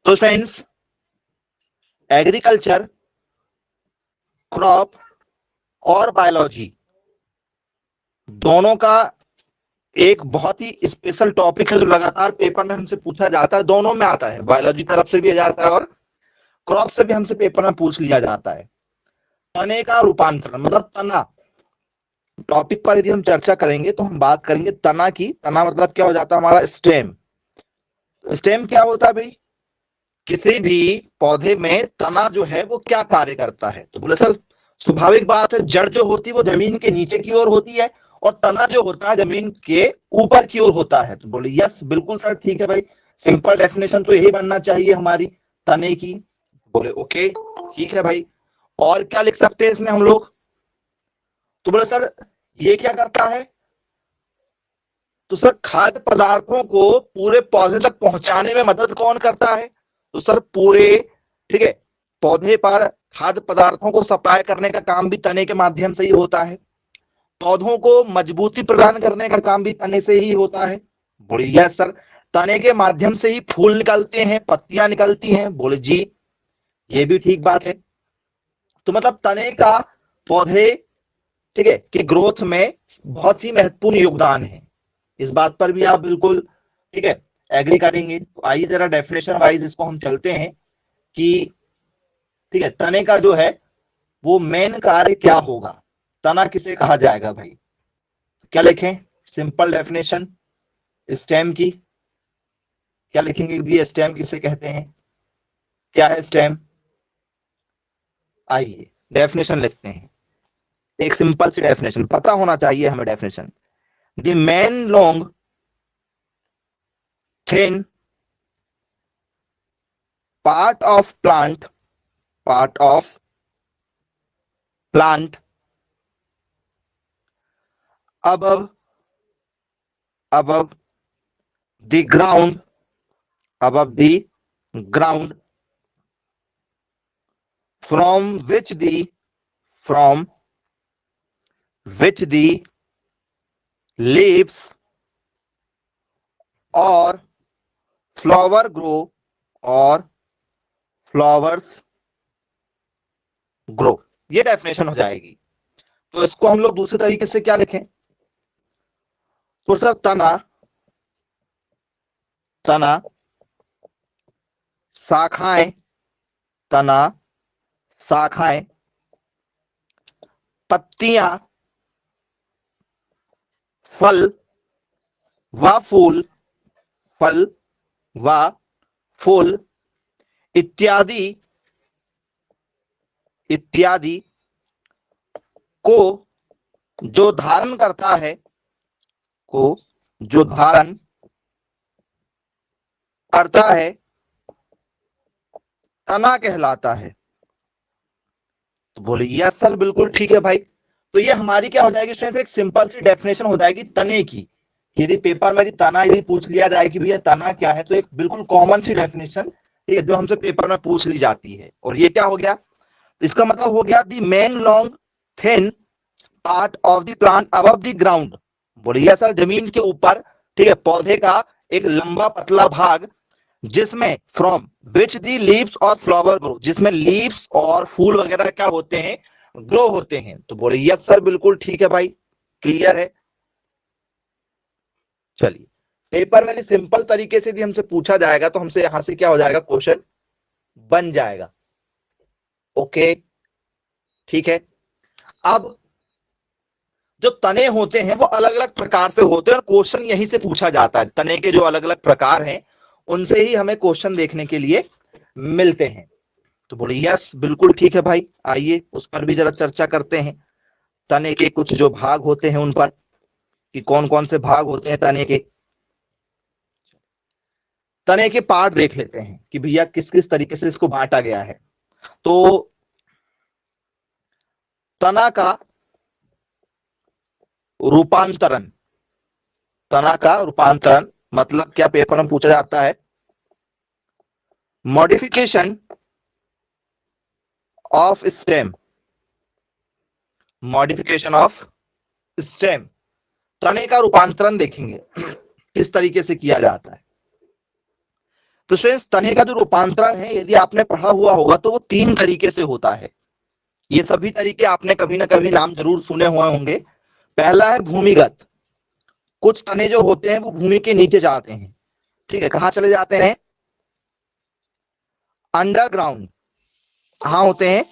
तो friends, agriculture, crop और biology दोनों का एक बहुत ही स्पेशल टॉपिक है जो लगातार पेपर में हमसे पूछा जाता है। दोनों में आता है, बायोलॉजी तरफ से भी आ जाता है और क्रॉप से भी हमसे पेपर में पूछ लिया जाता है। तने का रूपांतरण मतलब तना टॉपिक पर यदि हम चर्चा करेंगे तो हम बात करेंगे तना की। तना मतलब क्या हो जाता है हमारा स्टेम। स्टेम क्या होता है भाई? किसी भी पौधे में तना जो है वो क्या कार्य करता है? तो बोले सर स्वाभाविक बात है, जड़ जो होती है वो जमीन के नीचे की ओर होती है और तना जो होता है जमीन के ऊपर की ओर होता है। तो बोले यस बिल्कुल सर, ठीक है भाई, सिंपल डेफिनेशन तो यही बनना चाहिए हमारी तने की। बोले ओके ठीक है भाई, और क्या लिख सकते हैं इसमें हम लोग? तो बोले सर ये क्या करता है? तो सर खाद्य पदार्थों को पूरे पौधे तक पहुंचाने में मदद कौन करता है? तो सर पूरे, ठीक है, पौधे पर खाद्य पदार्थों को सप्लाई करने का काम भी तने के माध्यम से ही होता है। पौधों को मजबूती प्रदान करने का काम भी तने से ही होता है। बोले यस सर। तने के माध्यम से ही फूल निकलते हैं, पत्तियां निकलती हैं। बोले जी ये भी ठीक बात है। तो मतलब तने का पौधे, ठीक है, कि ग्रोथ में बहुत ही महत्वपूर्ण योगदान है। इस बात पर भी आप बिल्कुल, ठीक है, एग्री करेंगे। तो आइए जरा डेफिनेशन वाइज इसको हम चलते हैं कि, ठीक है, तने का जो है वो मेन कार्य क्या होगा, तना किसे कहा जाएगा भाई? क्या लिखें सिंपल डेफिनेशन स्टेम की? क्या लिखेंगे भी? स्टेम किसे कहते हैं, क्या है स्टेम? आइए डेफिनेशन लिखते हैं। एक सिंपल सी डेफिनेशन पता होना चाहिए हमें definition. The main long thin part of plant above the ground from which the leaves or flower grow or flowers grow। ये डेफिनेशन हो जाएगी। तो इसको हम लोग दूसरे तरीके से क्या लिखें? तो सर तना शाखाएं, पत्तियां, फल व फूल इत्यादि को जो धारण करता है, तना कहलाता है। तो बोले यस सर बिल्कुल ठीक है भाई। तो ये हमारी क्या हो जाएगी स्टूडेंट्स, एक सिंपल सी डेफिनेशन हो जाएगी तने की। यदि पेपर में तना यदि पूछ लिया जाए कि भैया तना क्या है, तो एक बिल्कुल कॉमन सी डेफिनेशन, ठीक है, जो हमसे पेपर में पूछ ली जाती है। और ये क्या हो गया? तो इसका मतलब हो गया the main long thin part of the plant above the ground. बोलिए सर जमीन के ऊपर, ठीक है, पौधे का एक लंबा पतला भाग जिसमें फ्रॉम विच दी लीव्स और फ्लावर ग्रो, जिसमें लीव्स और फूल वगैरह क्या होते हैं, ग्रो होते हैं। तो बोले यस सर बिल्कुल ठीक है भाई, क्लियर है। चलिए पेपर में सिंपल तरीके से यदि हमसे पूछा जाएगा तो हमसे यहां से क्या हो जाएगा, क्वेश्चन बन जाएगा। ओके ठीक है। अब जो तने होते हैं वो अलग अलग प्रकार से होते हैं और क्वेश्चन यहीं से पूछा जाता है। तने के जो अलग अलग प्रकार हैं उनसे ही हमें क्वेश्चन देखने के लिए मिलते हैं। तो बोले यस बिल्कुल ठीक है भाई, आइए उस पर भी जरा चर्चा करते हैं। तने के कुछ जो भाग होते हैं उन पर, कि कौन कौन से भाग होते हैं तने के। तने के पार्ट देख लेते हैं कि भैया किस किस तरीके से इसको बांटा गया है। तो तना का रूपांतरण, मतलब क्या पेपर में पूछा जाता है, मॉडिफिकेशन ऑफ स्टेम। तने का रूपांतरण देखेंगे किस तरीके से किया जाता है। तो स्टूडेंट्स तने का जो रूपांतरण है यदि आपने पढ़ा हुआ होगा तो वो 3 तरीके से होता है। ये सभी तरीके आपने कभी ना कभी नाम जरूर सुने हुए होंगे। पहला है भूमिगत, कुछ तने जो होते हैं वो भूमि के नीचे जाते हैं, ठीक है, कहां चले जाते हैं, अंडरग्राउंड। कहां होते हैं,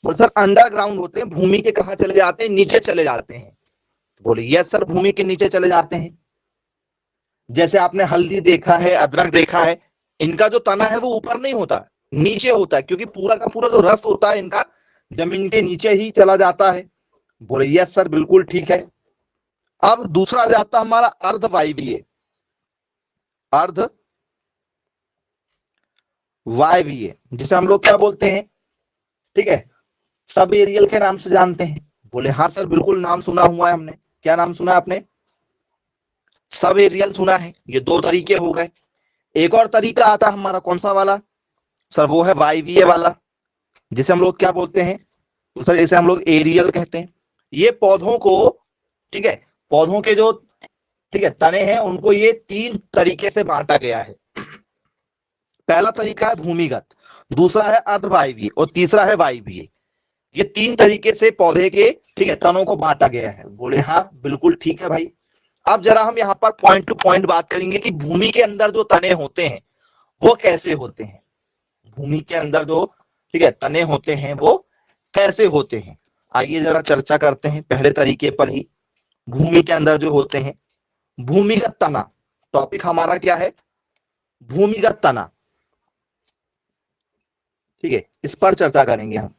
बोल सर अंडरग्राउंड होते हैं, भूमि के कहां चले जाते हैं, नीचे चले जाते हैं। बोले यस सर, भूमि के नीचे चले जाते हैं। जैसे आपने हल्दी देखा है, अदरक देखा है, इनका जो तना है वो ऊपर नहीं होता, नीचे होता है, क्योंकि पूरा का पूरा जो रस होता है इनका जमीन के नीचे ही चला जाता है। बोले यस सर, बिल्कुल ठीक है। अब दूसरा जाता हमारा अर्धवायवीय, अर्ध वायवीय, जिसे हम लोग क्या बोलते हैं, ठीक है, सब एरियल के नाम से जानते हैं। बोले हाँ सर, बिल्कुल नाम सुना हुआ है हमने। क्या नाम सुना आपने, सब एरियल सुना है। ये 2 तरीके हो गए। एक और तरीका आता है हमारा, कौन सा वाला सर, वो है वायवीय वाला, जिसे हम लोग क्या बोलते हैं, तो सर इसे हम लोग एरियल कहते हैं। ये पौधों को, ठीक है, पौधों के जो, ठीक है, तने हैं उनको ये 3 तरीके से बांटा गया है। पहला तरीका है भूमिगत, दूसरा है अर्धवायवीय और तीसरा है वायवीय। ये 3 तरीके से पौधे के, ठीक है, तनों को बांटा गया है। बोले हाँ बिल्कुल ठीक है भाई। अब जरा हम यहाँ पर पॉइंट टू पॉइंट बात करेंगे कि भूमि के अंदर जो तने होते हैं वो कैसे होते हैं। भूमि के अंदर जो, ठीक है, तने होते हैं वो कैसे होते हैं, आइए जरा चर्चा करते हैं पहले तरीके पर ही। भूमि के अंदर जो होते हैं, भूमिगत तना, टॉपिक हमारा क्या है, भूमिगत तना, ठीक है, इस पर चर्चा करेंगे हम।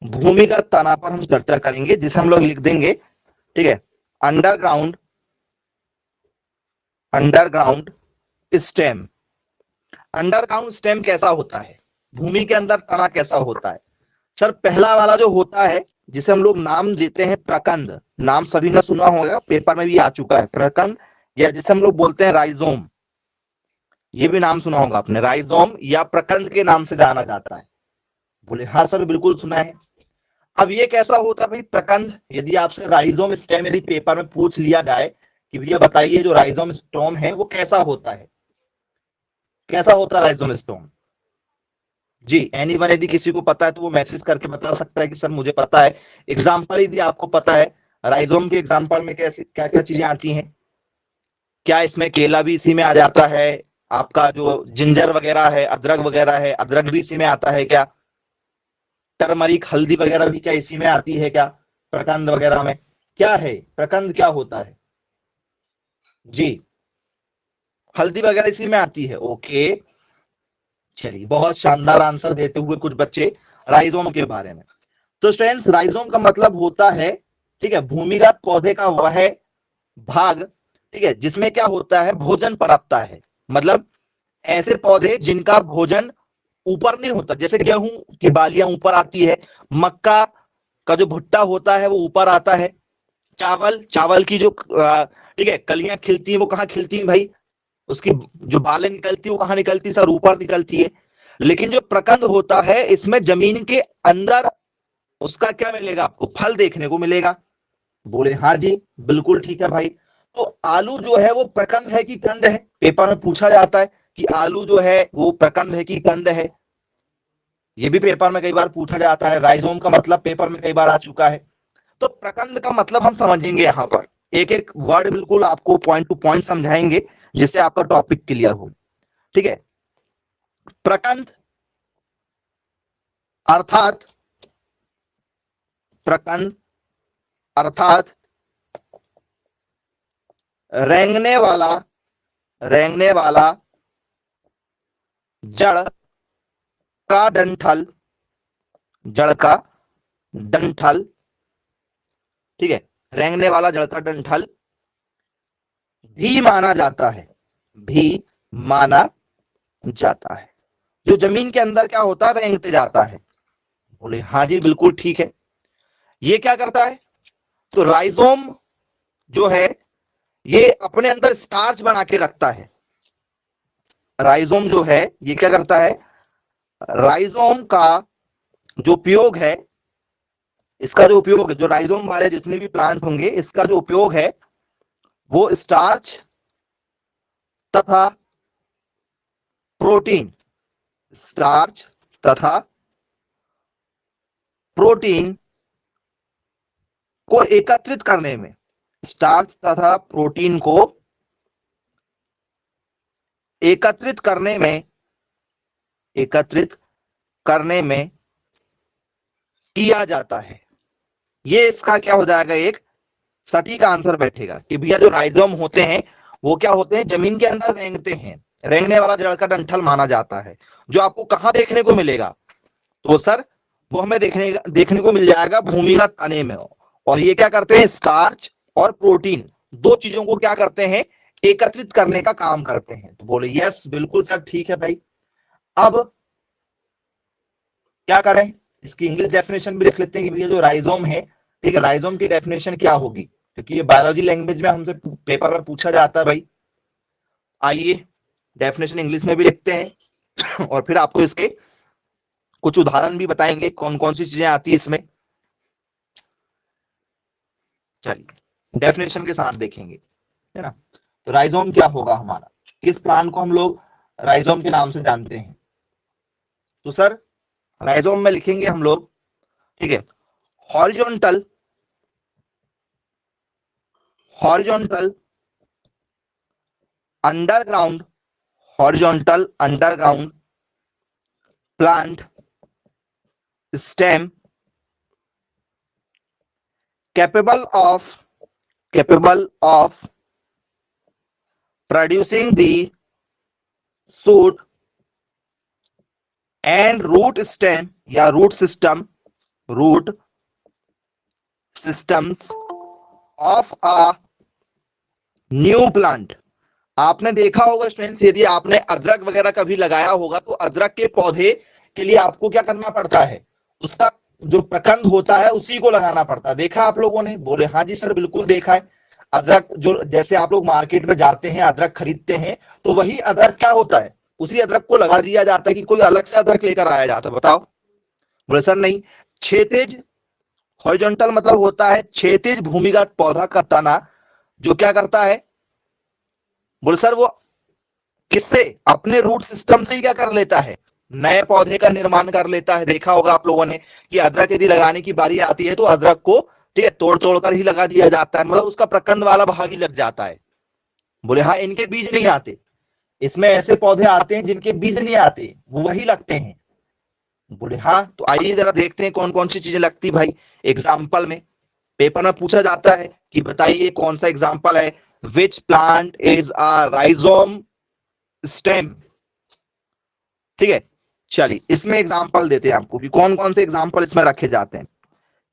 भूमिगत तना पर हम चर्चा करेंगे, जिसे हम लोग लिख देंगे, ठीक है, underground, underground stem. Underground stem कैसा होता है, भूमि के अंदर तना कैसा होता है। सर पहला वाला जो होता है, जिसे हम लोग नाम देते हैं प्रकंद, नाम सभी ने सुना होगा, पेपर में भी आ चुका है प्रकंद, या जिसे हम लोग बोलते हैं राइजोम, ये भी नाम सुना होगा आपने, राइजोम या प्रकंद के नाम से जाना जाता है। बोले हाँ सर, बिल्कुल सुना है। अब ये कैसा होता है भाई प्रकंद, यदि आपसे राइजोम स्टेम यदि पेपर में पूछ लिया जाए कि भैया बताइए जो राइजोम स्टोम है वो कैसा होता है, कैसा होता है राइजोम स्टोम, जी एनीवन यदि किसी को पता है तो वो मैसेज करके बता सकता है कि सर मुझे पता है। एग्जाम्पल यदि आपको पता है, राइजोम के एग्जाम्पल में कैसे क्या क्या चीजें आती हैं, क्या इसमें केला भी इसी में आ जाता है, आपका जो जिंजर वगैरह है, अदरक वगैरह है, अदरक भी इसी में आता है क्या, टर्मरिक हल्दी वगैरह भी क्या इसी में आती है क्या, प्रकंद वगैरह में क्या है, प्रकंद क्या होता है, जी हल्दी वगैरह इसी में आती है। ओके, चलिए बहुत शानदार आंसर देते हुए कुछ बच्चे राइजोम के बारे में। तो स्टूडेंट्स राइजोम का मतलब होता है, ठीक है, भूमिगत पौधे का वह भाग, ठीक है, जिसमें क्या होता है, भोजन पनपता है। मतलब ऐसे पौधे जिनका भोजन ऊपर नहीं होता, जैसे गेहूं की बालियां ऊपर आती है, मक्का का जो भुट्टा होता है वो ऊपर आता है, चावल, चावल की जो, ठीक है, कलियां खिलती हैं वो कहाँ खिलती हैं भाई, उसकी जो बालें निकलती है वो कहाँ निकलती है सर, ऊपर निकलती है। लेकिन जो प्रकंद होता है इसमें जमीन के अंदर उसका क्या मिलेगा, आपको फल देखने को मिलेगा। बोले हाँ जी, बिल्कुल ठीक है भाई। तो आलू जो है वो प्रकंद है कि कंद है, पेपर में पूछा जाता है कि आलू जो है वो प्रकंद है कि कंद है, ये भी पेपर में कई बार पूछा जाता है। राइजोम का मतलब पेपर में कई बार आ चुका है। तो प्रकंद का मतलब हम समझेंगे यहाँ पर, एक एक वर्ड बिल्कुल आपको पॉइंट टू पॉइंट समझाएंगे जिससे आपका टॉपिक क्लियर हो, ठीक है। प्रकंद अर्थात, प्रकंद अर्थात रेंगने वाला, रेंगने वाला जड़ का डंठल, जड़ का डंठल, ठीक है, रेंगने वाला जड़ का डंठल भी माना जाता है, भी माना जाता है, जो जमीन के अंदर क्या होता है, रेंगते जाता है। बोले हाँ जी, बिल्कुल ठीक है। ये क्या करता है, तो राइजोम जो है ये अपने अंदर स्टार्च बना के रखता है। राइजोम जो है ये क्या करता है, राइजोम का जो उपयोग है, इसका जो उपयोग है, जो राइजोम वाले जितने भी प्लांट होंगे इसका जो उपयोग है वो स्टार्च तथा प्रोटीन, स्टार्च तथा प्रोटीन को एकत्रित करने में, स्टार्च तथा प्रोटीन को एकत्रित करने में किया जाता है। ये इसका क्या हो जाएगा, एक सटीक आंसर बैठेगा कि भैया जो राइजोम होते हैं वो क्या होते हैं, जमीन के अंदर रेंगते हैं, रेंगने वाला जड़ का डंठल माना जाता है। जो आपको कहां देखने को मिलेगा, तो सर वो हमें देखने को मिल जाएगा भूमिगत तने में। और ये क्या करते हैं, स्टार्च और प्रोटीन दो चीजों को क्या करते हैं, एकत्रित करने का काम करते हैं। तो बोले यस बिल्कुल सर ठीक है भाई। अब क्या करें, इसकी इंग्लिश डेफिनेशन भी लिख लेते हैं कि भैया जो राइजोम है, ठीक है, राइजोम की डेफिनेशन क्या होगी, क्योंकि ये बायोलॉजी लैंग्वेज में हमसे पेपर में पूछा जाता है भाई। आइए डेफिनेशन इंग्लिश में भी लिखते हैं और फिर आपको इसके कुछ उदाहरण भी बताएंगे कौन कौन सी चीजें आती है इसमें। चलिए डेफिनेशन के साथ देखेंगे, है ना। तो राइजोम क्या होगा हमारा, किस प्लांट को हम लोग राइजोम के नाम से जानते हैं। तो सर राइजोम में लिखेंगे हम लोग, ठीक है, horizontal underground plant stem capable of producing the shoot and root stem या root systems of a new plant। आपने देखा होगा स्टूडेंट्स, यदि आपने अदरक वगैरह कभी लगाया होगा तो अदरक के पौधे के लिए आपको क्या करना पड़ता है, उसका जो प्रकंद होता है उसी को लगाना पड़ता है। देखा आप लोगों ने, बोले हाँ जी सर बिल्कुल देखा है। अदरक जो जैसे आप लोग मार्केट में जाते हैं अदरक खरीदते हैं, तो वही अदरक क्या होता है, उसी अदरक को लगा दिया जाता है कि कोई अलग से अदरक लेकर आया जाता है। बताओ, बोले सर नहीं, क्षैतिज हॉरिजॉन्टल मतलब होता है क्षैतिज भूमिगत पौधा का तना, जो क्या करता है, बोले सर वो किससे, अपने रूट सिस्टम से ही क्या कर लेता है, नए पौधे का निर्माण कर लेता है। देखा होगा आप लोगों ने कि अदरक यदि लगाने की बारी आती है तो अदरक को, ठीक है, तोड़ तोड़ कर ही लगा दिया जाता है, मतलब उसका प्रकंद वाला भाग ही लग जाता है। बोले हाँ इनके बीज नहीं आते, इसमें ऐसे पौधे आते हैं जिनके बीज नहीं आते, वो वही लगते हैं। बोले हाँ, तो आइए जरा देखते हैं कौन कौन सी चीजें लगती भाई। एग्जाम्पल में पेपर में पूछा जाता है कि बताइए कौन सा एग्जाम्पल है, which plant is a rhizome stem. ठीक है, चलिए इसमें एग्जाम्पल देते हैं आपको कि कौन कौन से एग्जाम्पल इसमें रखे जाते हैं।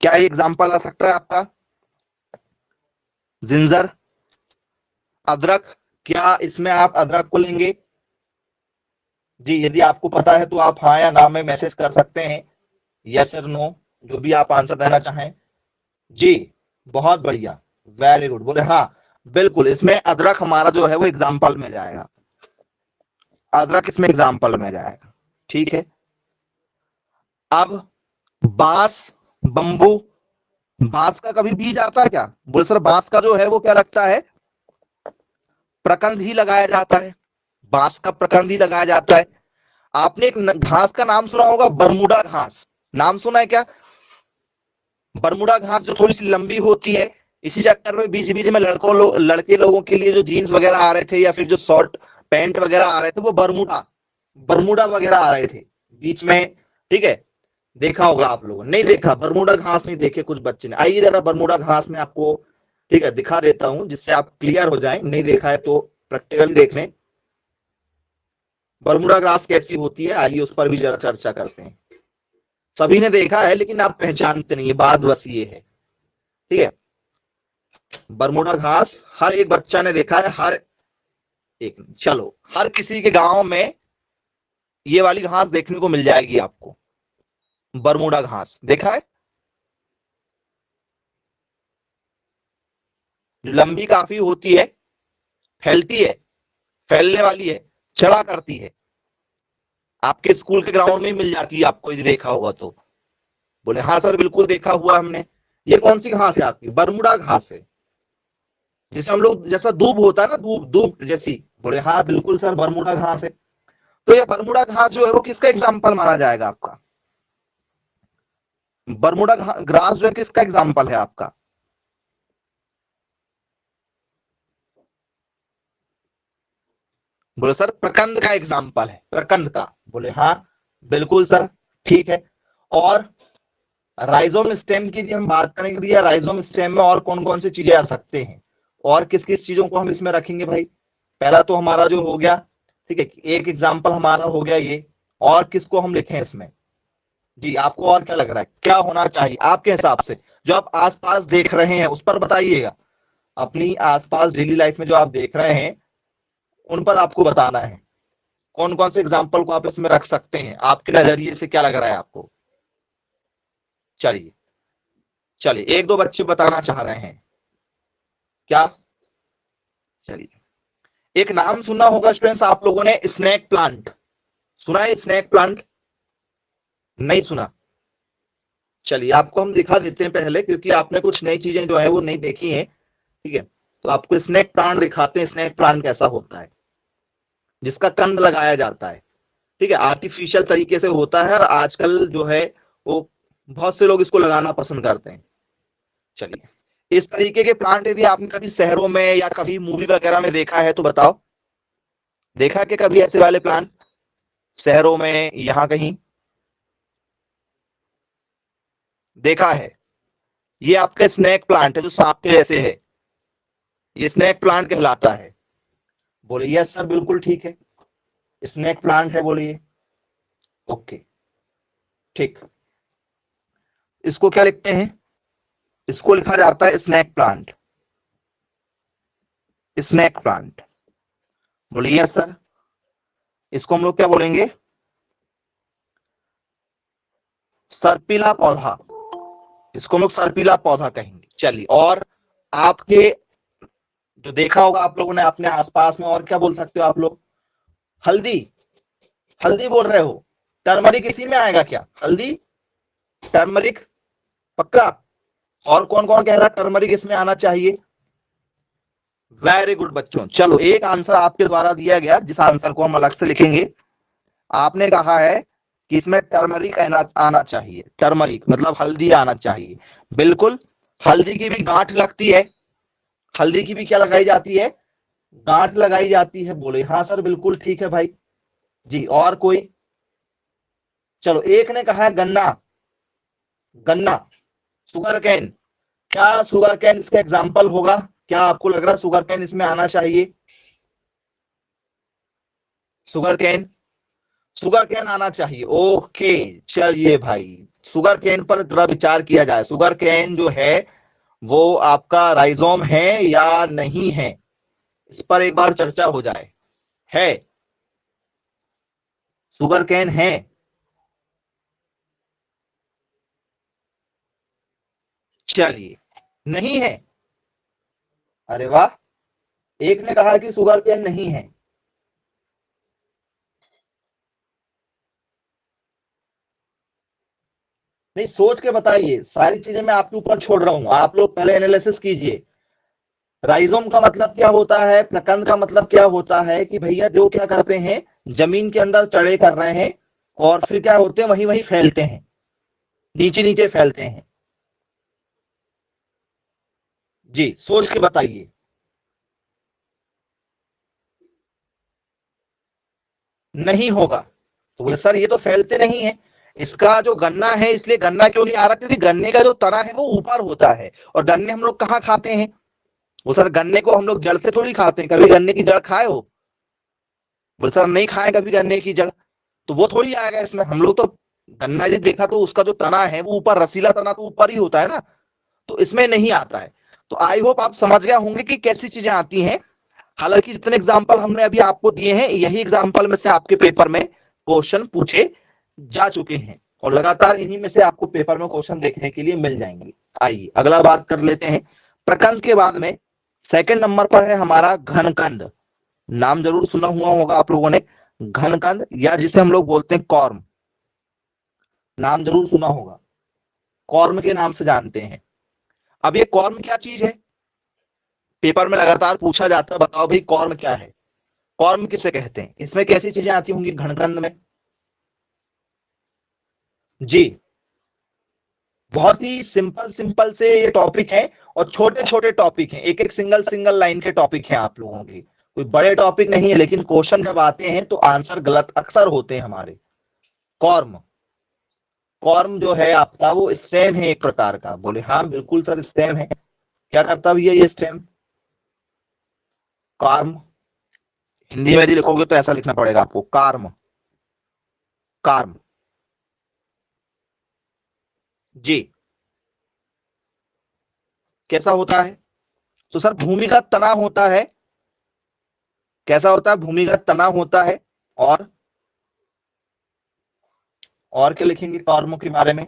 क्या एग्जाम्पल आ सकता है आपका, जिंजर, अदरक, क्या इसमें आप अदरक को लेंगे जी? यदि आपको पता है तो आप हाँ या ना में मैसेज कर सकते हैं, यस और नो, जो भी आप आंसर देना चाहें जी। बहुत बढ़िया, वेरी गुड, बोले हाँ बिल्कुल, इसमें अदरक हमारा जो है वो एग्जाम्पल में जाएगा, अदरक इसमें एग्जाम्पल में जाएगा। ठीक है, अब बांस, बंबू, बांस का कभी बीज आता है क्या? बोले सर बांस का जो है वो क्या रखता है, प्रकंद ही लगाया जाता है, बांस का प्रकंद ही लगाया जाता है। आपने एक घास का नाम सुना होगा, बरमूडा घास, नाम सुना है क्या? बरमूडा घास जो थोड़ी सी लंबी होती है, इसी चक्कर में बीच बीच में लड़के लोगों के लिए जो जीन्स वगैरह आ रहे थे या फिर जो शॉर्ट पैंट वगैरह आ रहे थे वो बरमूडा वगैरह आ रहे थे बीच में। ठीक है, देखा होगा आप लोगों ने, नहीं देखा बरमूडा घास नहीं देखे कुछ बच्चे ने? आइए जरा बरमूडा घास में आपको, ठीक है, दिखा देता हूं जिससे आप क्लियर हो जाएं। नहीं देखा है तो प्रैक्टिकल देख लें बरमूडा घास कैसी होती है, आइए उस पर भी जरा चर्चा करते हैं। सभी ने देखा है लेकिन आप पहचानते नहीं, बात बस ये है। ठीक है, बरमूडा घास हर एक बच्चा ने देखा है, हर एक, चलो हर किसी के गांव में ये वाली घास देखने को मिल जाएगी आपको, बरमूडा घास देखा है, लंबी काफी होती है, फैलती है, फैलने वाली है, चढ़ा करती है, आपके स्कूल के ग्राउंड में मिल जाती है आपको, यदि देखा हुआ तो। बोले हाँ सर बिल्कुल देखा हुआ हमने। ये कौन सी घास है आपकी? बरमूडा घास है, जैसे हम लोग, जैसा दूब होता है ना, दूब दूब जैसी। बोले हाँ बिल्कुल सर बरमूडा घास है। तो ये बरमूडा घास जो है वो किसका एग्जाम्पल माना जाएगा आपका? बरमूडा ग्रास जो है किसका एग्जाम्पल है आपका? बोले सर प्रकंद का एग्जाम्पल है, प्रकंद का। बोले हाँ बिल्कुल सर, ठीक है। और राइजोम स्टेम की हम बात करेंगे भैया, राइजोम स्टेम में और कौन कौन सी चीजें आ सकते हैं और किस किस चीजों को हम इसमें रखेंगे भाई? पहला तो हमारा जो हो गया, ठीक है, एक एग्जाम्पल हमारा हो गया ये। और किसको हम लिखें इसमें? जी आपको और क्या लग रहा है, क्या होना चाहिए आपके हिसाब से? जो आप आसपास देख रहे हैं उस पर बताइएगा, अपनी आसपास डेली लाइफ में जो आप देख रहे हैं उन पर आपको बताना है कौन कौन से एग्जाम्पल को आप इसमें रख सकते हैं, आपके नजरिए से क्या लग रहा है आपको? चलिए चलिए, एक दो बच्चे बताना चाह रहे हैं क्या? चलिए, एक नाम सुना होगा स्टूडेंट्स आप लोगों ने, स्नेक प्लांट। सुना है स्नेक प्लांट? नहीं सुना? चलिए आपको हम दिखा देते हैं पहले, क्योंकि आपने कुछ नई चीजें जो है वो नहीं देखी हैं, ठीक है। तो आपको स्नेक प्लांट दिखाते हैं, स्नेक प्लांट कैसा होता है, जिसका कंद लगाया जाता है, ठीक है, आर्टिफिशियल तरीके से होता है और आजकल जो है वो बहुत से लोग इसको लगाना पसंद करते हैं। चलिए, इस तरीके के प्लांट यदि आपने कभी शहरों में या कभी मूवी वगैरह में देखा है तो बताओ, देखा कि कभी ऐसे वाले प्लांट शहरों में यहाँ कहीं देखा है? ये आपका स्नेक प्लांट है जो सांप के जैसे है, ये स्नेक प्लांट कहलाता है। बोले यस सर बिल्कुल ठीक है, स्नेक प्लांट है, बोलिए। ओके, ठीक। इसको क्या लिखते हैं? इसको लिखा जाता है स्नेक प्लांट, स्नेक प्लांट। बोलिए यस सर। इसको हम लोग क्या बोलेंगे? सर्पिला पौधा, इसको हम लोग सर्पिला पौधा कहेंगे। चलिए, और आपके जो देखा होगा आप लोगों ने अपने आसपास में, और क्या बोल सकते हो आप लोग? हल्दी, हल्दी बोल रहे हो? टर्मरिक इसी में आएगा क्या? हल्दी, टर्मरिक, पक्का? और कौन कौन कह रहा है टर्मरिक इसमें आना चाहिए? वेरी गुड बच्चों, चलो एक आंसर आपके द्वारा दिया गया, जिस आंसर को हम अलग से लिखेंगे। आपने कहा है कि इसमें टर्मरिक आना चाहिए, टर्मरिक मतलब हल्दी आना चाहिए। बिल्कुल, हल्दी की भी गांठ लगती है, हल्दी की भी क्या लगाई जाती है? गांठ लगाई जाती है। बोले हाँ सर बिल्कुल ठीक है भाई। जी, और कोई? चलो, एक ने कहा है गन्ना, गन्ना, शुगर कैन। क्या शुगर कैन इसका एग्जाम्पल होगा? क्या आपको लग रहा है शुगर कैन इसमें आना चाहिए? शुगर कैन, शुगर कैन आना चाहिए। ओके, चलिए भाई, शुगर कैन पर थोड़ा विचार किया जाए, शुगर कैन जो है वो आपका राइजोम है या नहीं है, इस पर एक बार चर्चा हो जाए। है, शुगर कैन है? चलिए, नहीं है? अरे वाह, एक ने कहा कि शुगर कैन नहीं है। नहीं, सोच के बताइए, सारी चीजें मैं आपके ऊपर छोड़ रहा हूं, आप लोग पहले एनालिसिस कीजिए। राइजोम का मतलब क्या होता है, प्रकंद का मतलब क्या होता है कि भैया जो क्या करते हैं, जमीन के अंदर चढ़े कर रहे हैं और फिर क्या होते हैं, वहीं वहीं फैलते हैं, नीचे नीचे फैलते हैं। जी, सोच के बताइए। नहीं होगा? तो बोले सर ये तो फैलते नहीं है, इसका जो गन्ना है, इसलिए गन्ना क्यों नहीं आ रहा, क्योंकि गन्ने का जो तना है वो ऊपर होता है, और गन्ने हम लोग कहाँ खाते हैं? वो सर गन्ने को हम लोग जड़ से थोड़ी खाते हैं, कभी गन्ने की जड़ खाए हो? बोले सर नहीं खाए कभी गन्ने की जड़, तो वो थोड़ी आएगा इसमें। हम लोग तो गन्ना यदि देखा तो उसका जो तना है वो ऊपर, रसीला तना तो ऊपर ही होता है ना, तो इसमें नहीं आता है। तो आई होप आप समझ गए होंगे कि कैसी चीजें आती हैं। हालांकि जितने एग्जाम्पल हमने अभी आपको दिए हैं, यही एग्जाम्पल में से आपके पेपर में क्वेश्चन पूछे जा चुके हैं, और लगातार इन्हीं में से आपको पेपर में क्वेश्चन देखने के लिए मिल जाएंगे। आइए अगला बात कर लेते हैं। प्रकंद के बाद में सेकंड नंबर पर है हमारा घनकंद। नाम जरूर सुना हुआ होगा आप लोगों ने, घनकंद, या जिसे हम लोग बोलते हैं कॉर्म, नाम जरूर सुना होगा, कॉर्म के नाम से जानते हैं। अब ये कॉर्म क्या चीज है, पेपर में लगातार पूछा जाता है, बताओ भाई कॉर्म क्या है? कॉर्म किसे कहते हैं? इसमें कैसी चीजें आती होंगी घनकंद में? जी, बहुत ही सिंपल से ये टॉपिक है और छोटे छोटे टॉपिक हैं, एक एक सिंगल लाइन के टॉपिक हैं आप लोगों की, कोई बड़े टॉपिक नहीं है, लेकिन क्वेश्चन जब आते हैं तो आंसर गलत अक्सर होते हैं हमारे। कॉर्म, कॉर्म जो है आपका वो स्टेम है एक प्रकार का। बोले हाँ बिल्कुल सर स्टेम है। क्या करता भैया ये स्टेम? कॉर्म हिंदी में यदि लिखोगे तो ऐसा लिखना पड़ेगा आपको, कार्म, कार्म। जी, कैसा होता है? तो सर भूमिगत तना होता है। कैसा होता है? भूमिगत तना होता है। और क्या लिखेंगे कॉर्मों के बारे में?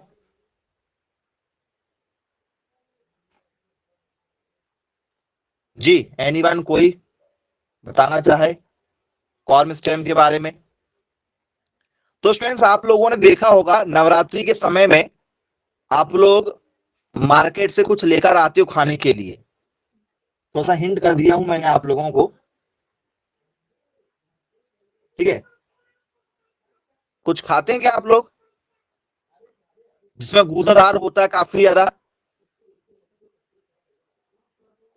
जी, एनीवन कोई बताना चाहे कॉर्म स्टेम के बारे में? तो स्टूडेंट्स आप लोगों ने देखा होगा नवरात्रि के समय में आप लोग मार्केट से कुछ लेकर आते हो खाने के लिए। थोड़ा सा हिंट कर दिया हूं मैंने आप लोगों को, ठीक है? कुछ खाते हैं क्या आप लोग जिसमें गूदादार होता है काफी ज्यादा?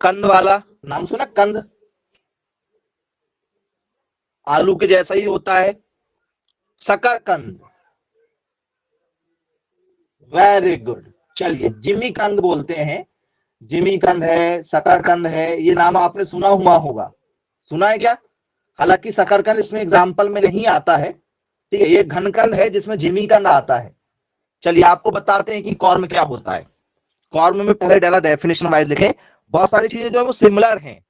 कंद वाला नाम सुना? कंद आलू के जैसा ही होता है, शकरकंद। Very good. चलिए जिमी कंद बोलते हैं, जिमी कंद है, शकरकंद है, ये नाम आपने सुना हुआ होगा। सुना है क्या? हालांकि शकरकंद इसमें एग्जाम्पल में नहीं आता है, ठीक है, ये घनकंद है जिसमें जिमी कंद आता है। चलिए आपको बताते हैं कि कॉर्म क्या होता है। कॉर्म में पहले डाला डेफिनेशन वाइज लिखे, बहुत सारी चीजें जो है वो सिमिलर हैं,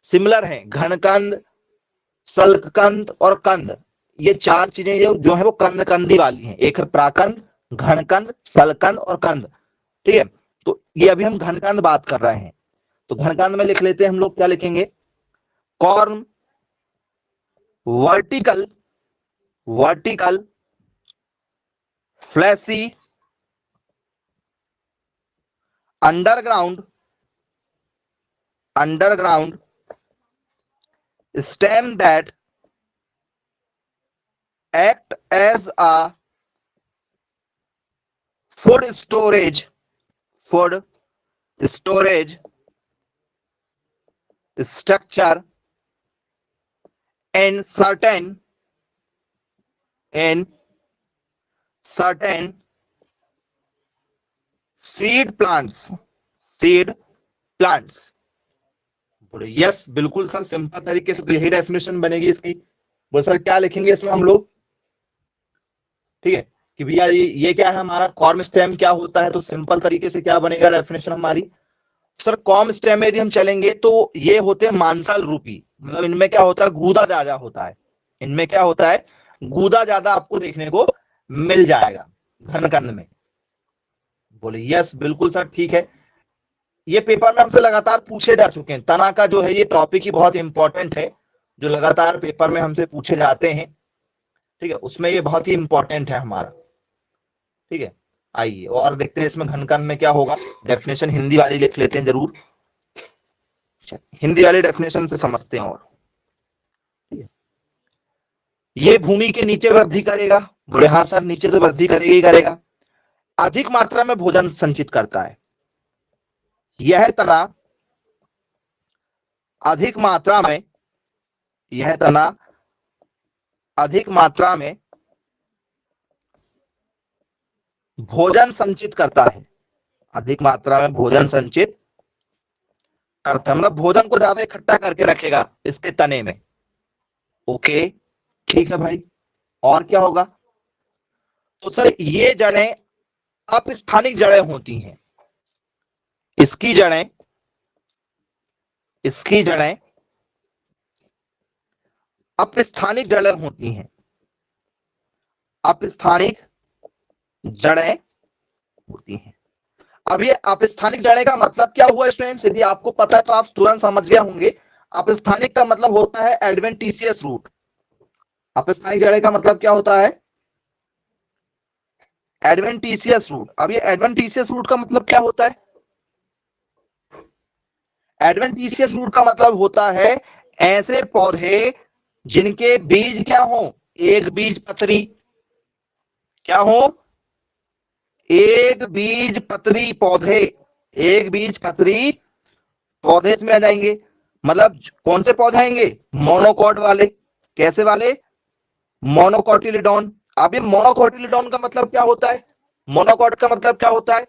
सिमिलर हैं। घनकंद, सल्ककंद और कंद, ये चार चीजें जो है वो कंद कंदी वाली हैं। एक है प्राकंद, घनकंद, सल्कंद और कंद, ठीक है? तो ये अभी हम घनकंद बात कर रहे हैं। तो घनकंद में लिख लेते हैं हम लोग, क्या लिखेंगे? Corm vertical, vertical fleshy underground, underground stem that act as a food storage, food storage structure in certain seed plants, seed plants। Yes बिल्कुल सर, सिंपल तरीके से तो यही डेफिनेशन बनेगी इसकी। बोल सर क्या लिखेंगे इसमें हम लोग? ठीक है कि भैया ये क्या है हमारा कॉर्म स्टेम क्या होता है, तो सिंपल तरीके से क्या बनेगा डेफिनेशन हमारी? सर कॉर्म स्टेम में यदि हम चलेंगे तो ये होते हैं मांसल रूपी, मतलब इनमें क्या होता है गूदा ज्यादा होता है, इनमें क्या होता है गूदा ज्यादा आपको देखने को मिल जाएगा घनकंद में। बोले यस बिल्कुल सर ठीक है। ये पेपर में हमसे लगातार पूछे जा चुके हैं, तना का जो है ये टॉपिक ही बहुत इंपॉर्टेंट है, जो लगातार पेपर में हमसे पूछे जाते हैं, ठीक है, उसमें ये बहुत ही इंपॉर्टेंट है हमारा, ठीक है। आइए और देखते हैं इसमें घनकंद में क्या होगा। डेफिनेशन हिंदी वाली लिख लेते हैं जरूर, हिंदी वाले डेफिनेशन से समझते हैं। और ये भूमि के नीचे वृद्धि करेगा। बोले हाँ सर नीचे से वृद्धि करेगा ही करेगा। अधिक मात्रा में भोजन संचित करता है। यह तना अधिक मात्रा में, यह तना अधिक मात्रा में भोजन संचित करता है, अधिक मात्रा में भोजन संचित करता है, मतलब भोजन को ज्यादा इकट्ठा करके रखेगा इसके तने में। ओके ठीक है भाई, और क्या होगा? तो सर ये जड़ें अपस्थानिक जड़ें होती हैं, इसकी जड़ें, इसकी जड़ें अपस्थानिक जड़ें होती हैं, अपस्थानिक जड़ें होती हैं। अब ये अपस्थानिक जड़ें का मतलब क्या हुआ स्टूडेंट्स? यदि आपको पता है तो आप तुरंत समझ गए होंगे। अपस्थानिक का मतलब होता है एडवेंटिशियस रूट। अपस्थानिक जड़ें का मतलब क्या होता है? Adventitious root. अब ये एडवेंटिशियस रूट का मतलब क्या होता है? एडवेंटिशियस रूट का मतलब होता है ऐसे पौधे जिनके बीज क्या हो, एक बीज पत्री, क्या हो, एक बीज पत्री पौधे, एक बीज पत्री पौधे इसमें आ जाएंगे। मतलब कौन से पौधे आएंगे, मोनोकॉट वाले। कैसे वाले, मोनोकोटिलिडोन। अब ये मोनोकोटिलिडोन का मतलब क्या होता है, मोनोकॉट का मतलब क्या होता है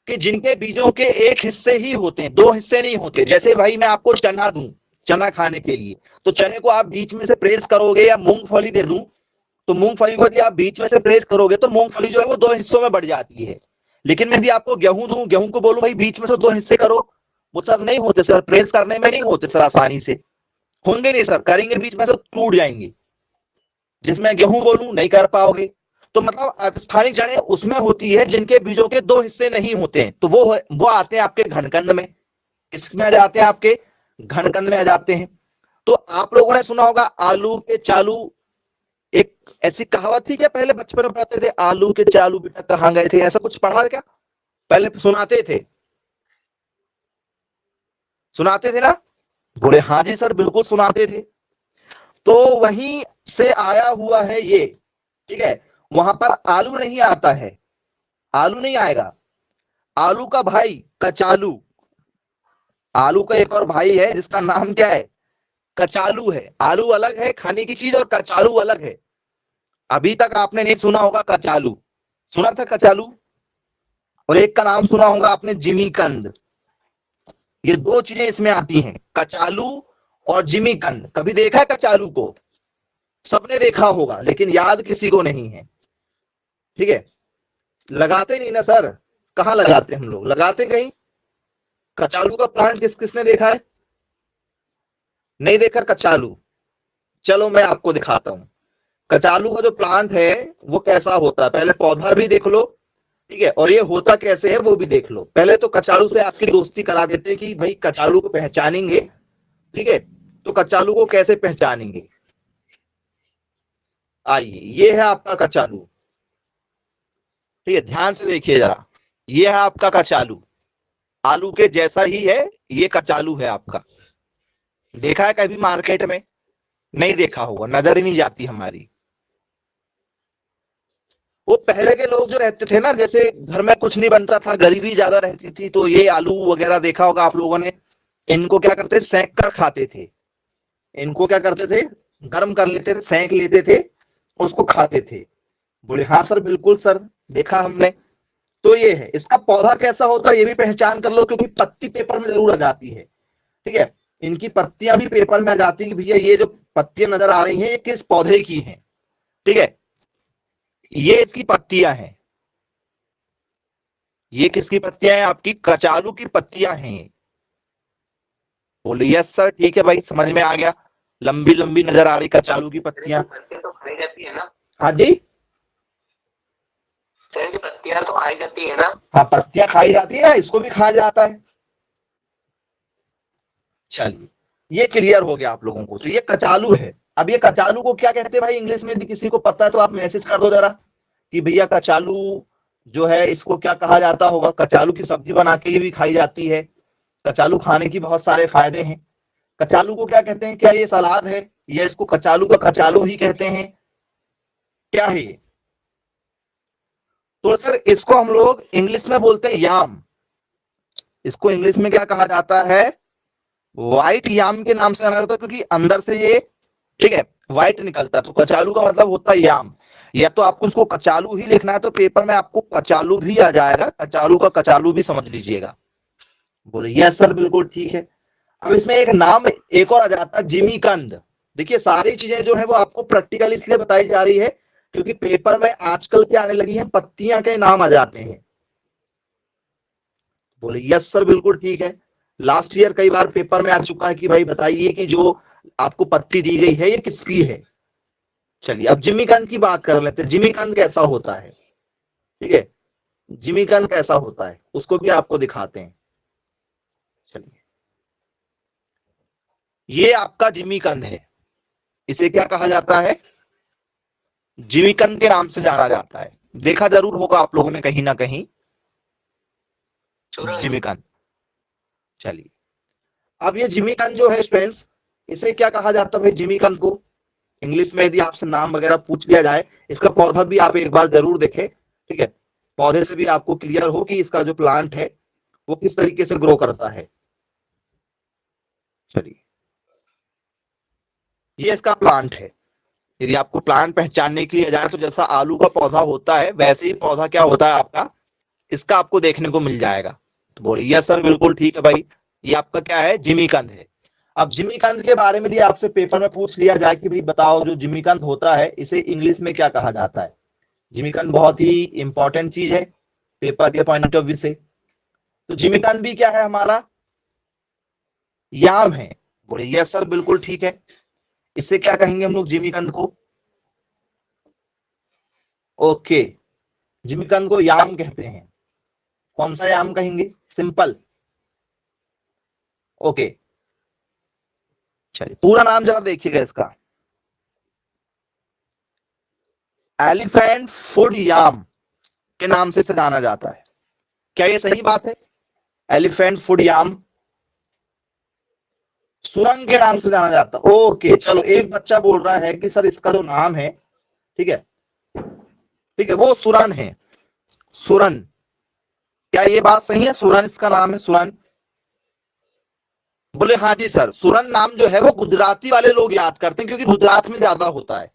कि जिनके बीजों के एक हिस्से ही होते हैं, दो हिस्से नहीं होते। जैसे भाई मैं आपको चना दूं, चना खाने के लिए, तो चने को आप बीच में से प्रेस करोगे, या मूंगफली दे दूं तो मूंगफली को यदि आप बीच में से प्रेस करोगे तो मूंगफली जो है वो दो हिस्सों में बढ़ जाती है। लेकिन मैं यदि आपको गेहूं दूं, गेहूं को बोलूं भाई बीच में से दो हिस्से करो, वो सर नहीं होते सर, प्रेस करने में नहीं होते सर, आसानी से होंगे नहीं सर, करेंगे बीच में से टूट जाएंगे। जिसमें गेहूं बोलूं नहीं कर पाओगे। तो मतलब स्थानिक चने उसमें होती है जिनके बीजों के दो हिस्से नहीं होते हैं, तो वो आते हैं आपके घनकंद में। इसमें आ जाते हैं आपके घनकंद में आ जाते हैं। तो आप लोगों ने सुना होगा आलू के चालू, एक ऐसी कहावत थी क्या पहले बचपन में पढ़ते थे, आलू के चालू बेटा कहाँ गए थे, ऐसा कुछ पढ़ा क्या, पहले सुनाते थे, सुनाते थे ना, बोले हाँ जी सर बिल्कुल सुनाते थे। तो वहीं से आया हुआ है ये, ठीक है। वहां पर आलू नहीं आता है, आलू नहीं आएगा। आलू का भाई कचालू, आलू का एक और भाई है जिसका नाम क्या है, कचालू है। आलू अलग है खाने की चीज और कचालू अलग है। अभी तक आपने नहीं सुना होगा कचालू, सुना था कचालू, और एक का नाम सुना होगा आपने जिमीकंद। ये दो चीजें इसमें आती हैं, कचालू और जिमीकंद। कभी देखा है कचालू को, सबने देखा होगा लेकिन याद किसी को नहीं है, ठीक है। लगाते नहीं ना सर, कहाँ लगाते हम लोग, लगाते कहीं, कचालू का प्लांट किस किसने देखा है, नहीं देखा कचालू। चलो मैं आपको दिखाता हूँ कचालू का जो प्लांट है वो कैसा होता है, पहले पौधा भी देख लो, ठीक है, और ये होता कैसे है वो भी देख लो। पहले तो कचालू से आपकी दोस्ती करा देते हैं कि भाई कचालू को पहचानेंगे, ठीक है। तो कचालू को कैसे पहचानेंगे, आइए ये है आपका कचालू, ठीक है, ध्यान से देखिए जरा, ये है आपका कचालू, आलू के जैसा ही है, ये कचालू है आपका। देखा है कभी मार्केट में, नहीं देखा होगा, नजर ही नहीं जाती हमारी। वो पहले के लोग जो रहते थे ना, जैसे घर में कुछ नहीं बनता था, गरीबी ज्यादा रहती थी, तो ये आलू वगैरह देखा होगा आप लोगों ने, इनको क्या करते, सेंक कर खाते थे। इनको क्या करते थे, गर्म कर लेते थे, सेंक लेते थे, उसको खाते थे। बोले हाँ सर बिल्कुल सर, देखा हमने। तो ये है, इसका पौधा कैसा होता है ये भी पहचान कर लो, क्योंकि पत्ती पेपर में जरूर आ जाती है, ठीक है। इनकी पत्तियां भी पेपर में आ जाती है कि भैया ये जो पत्तियां नजर आ रही हैं ये किस पौधे की हैं, ठीक है। ये इसकी पत्तियां हैं, ये किसकी पत्तियां हैं, आपकी कचालू की पत्तियां हैं। बोले यस सर, ठीक है भाई समझ में आ गया, लंबी लंबी नजर आ रही कचालू की पत्तियां। तो खाई जाती है ना, हाँ जी, चने की पत्तियां तो खाई जाती है ना, हाँ पत्तियां खाई जाती है ना, इसको भी खाया जाता है। चलिए ये क्लियर हो गया आप लोगों को, तो ये कचालू है। अब ये कचालू को क्या कहते हैं भाई इंग्लिश में, यदि किसी को पता है तो आप मैसेज कर दो जरा कि भैया कचालू जो है इसको क्या कहा जाता होगा। कचालू की सब्जी बना के भी खाई जाती है, कचालू खाने की बहुत सारे फायदे हैं। कचालू को क्या कहते हैं, क्या ये सलाद है, या इसको कचालू का कचालू ही कहते हैं, क्या है ये। तो सर इसको हम लोग इंग्लिश में बोलते हैं याम, इसको इंग्लिश में क्या कहा जाता है, व्हाइट याम के नाम से जाना जाता है, क्योंकि अंदर से ये, ठीक है, व्हाइट निकलता है। तो कचालू का मतलब होता है याम। या तो आपको इसको कचालू ही लिखना है तो पेपर में आपको कचालू भी आ जाएगा, कचालू का कचालू भी समझ लीजिएगा। बोले यस सर बिल्कुल ठीक है। अब इसमें एक नाम एक और आ जाता है जिमीकंद। देखिए सारी चीजें जो है वो आपको प्रैक्टिकल इसलिए बताई जा रही है क्योंकि पेपर में आजकल क्या आने लगी है, पत्तियां के नाम आ जाते हैं। बोले यस सर बिल्कुल ठीक है। लास्ट ईयर कई बार पेपर में आ चुका है कि भाई बताइए कि जो आपको पत्ती दी गई है ये किसकी है। चलिए अब जिमीकंद की बात कर लेते हैं, जिमीकंद कैसा होता है, ठीक है, जिमीकंद कैसा होता है उसको भी आपको दिखाते हैं। चलिए ये आपका जिमीकंद है, इसे क्या कहा जाता है, जिमीकंद के नाम से जाना जाता है। देखा जरूर होगा आप लोगों ने कहीं ना कहीं जिमीकंद। चलिए अब ये जिमीकंद जो है स्टूडेंट्स, इसे क्या कहा जाता है भाई जिमीकंद को, इंग्लिश में यदि आपसे नाम वगैरह पूछ लिया जाए, इसका पौधा भी आप एक बार जरूर देखें, ठीक है, पौधे से भी आपको क्लियर हो कि इसका जो प्लांट है वो किस तरीके से ग्रो करता है। चलिए, ये इसका प्लांट है। यदि आपको प्लांट पहचानने के लिए जाए तो जैसा आलू का पौधा होता है वैसे ही पौधा क्या होता है आपका, इसका आपको देखने को मिल जाएगा। तो बोलिए यस सर बिल्कुल ठीक है भाई, ये आपका क्या है, जिमीकंद है। अब जिमीकंद के बारे में यदि आपसे पेपर में पूछ लिया जाए कि भाई बताओ जो जिमीकंद होता है इसे इंग्लिश में क्या कहा जाता है। जिमीकंद बहुत ही इंपॉर्टेंट चीज है पेपर के पॉइंट ऑफ व्यू से। तो जिमीकंद भी क्या है हमारा, याम है। बोलिए यस सर बिल्कुल ठीक है, इससे क्या कहेंगे हम लोग जिमीकंद को, ओके, जिमीकंद को याम कहते हैं। कौन सा याम कहेंगे, सिंपल, ओके। चलिए पूरा नाम जरा देखिएगा इसका, एलिफेंट फूड याम के नाम से जाना जाता है। क्या ये सही बात है, एलिफेंट फूड याम सुरंग के नाम से जाना जाता है। ओके चलो, एक बच्चा बोल रहा है कि सर इसका जो नाम है, ठीक है, ठीक है, वो सुरन है, सुरन। क्या ये बात सही है, सुरन इसका नाम है, सुरन। बोले हाँ जी सर, सुरन नाम जो है वो गुजराती वाले लोग याद करते हैं क्योंकि गुजरात में ज्यादा होता है।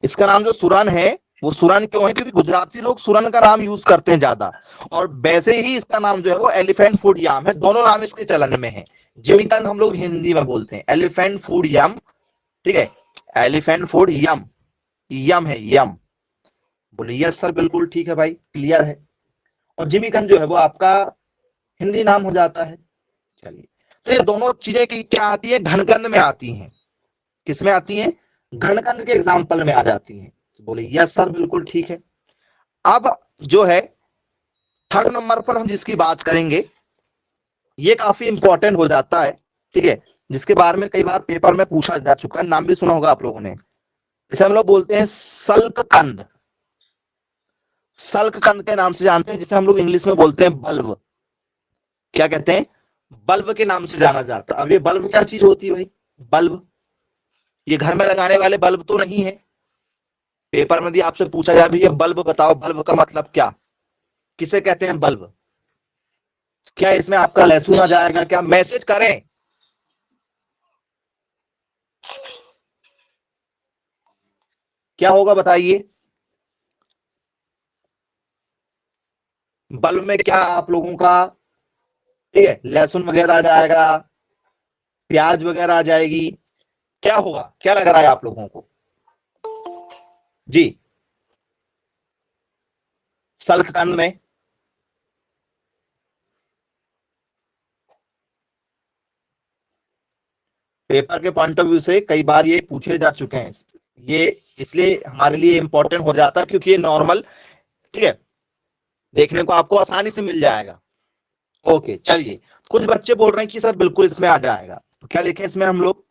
इसका नाम जो सुरन है वो सुरन क्यों है, क्योंकि गुजराती लोग सुरन का नाम यूज करते हैं ज्यादा। और वैसे ही इसका नाम जो है वो एलिफेंट फूड याम है, दोनों नाम इसके चलन में है। जिमीकंद हम लोग हिंदी में बोलते हैं, एलिफेंट फूड यम, ठीक है, एलिफेंट फूड यम, यम है यम। बोले यस सर बिल्कुल ठीक है भाई, क्लियर है। और जिमीकंद जो है वो आपका हिंदी नाम हो जाता है। चलिए, तो ये दोनों चीजें की क्या आती है, घनकंद में आती हैं। किसमें आती हैं, घनकंद के एग्जाम्पल में आ जाती हैं। बोले यस सर बिल्कुल ठीक है। अब जो है थर्ड नंबर पर हम जिसकी बात करेंगे ये काफी इंपॉर्टेंट हो जाता है, ठीक है, जिसके बारे में कई बार पेपर में पूछा जा चुका है, नाम भी सुना होगा आप लोगों ने। इसे हम लोग बोलते हैं सल्ककंद, सल्ककंद के नाम से जानते हैं, जिसे हम लोग इंग्लिश में बोलते हैं बल्ब। क्या कहते हैं, बल्ब के नाम से जाना जाता है। अब ये बल्ब क्या चीज होती है भाई, बल्ब, ये घर में लगाने वाले बल्ब तो नहीं है। पेपर में यदि आपसे पूछा जाए ये बल्ब बताओ, बल्ब का मतलब क्या, किसे कहते हैं बल्ब। क्या इसमें आपका लहसुन आ जाएगा, क्या मैसेज करें, क्या होगा बताइए। बल्ब में क्या आप लोगों का, ठीक है, लहसुन वगैरह आ जाएगा, प्याज वगैरह आ जाएगी, क्या होगा, क्या लग रहा है आप लोगों को जी, सल्ककंद में। पेपर के पॉइंट ऑफ व्यू से कई बार ये पूछे जा चुके हैं, ये इसलिए हमारे लिए इंपॉर्टेंट हो जाता है क्योंकि ये नॉर्मल, ठीक है, देखने को आपको आसानी से मिल जाएगा। ओके चलिए, कुछ बच्चे बोल रहे हैं कि सर बिल्कुल इसमें आ जाएगा, तो क्या लिखें इसमें हम लोग,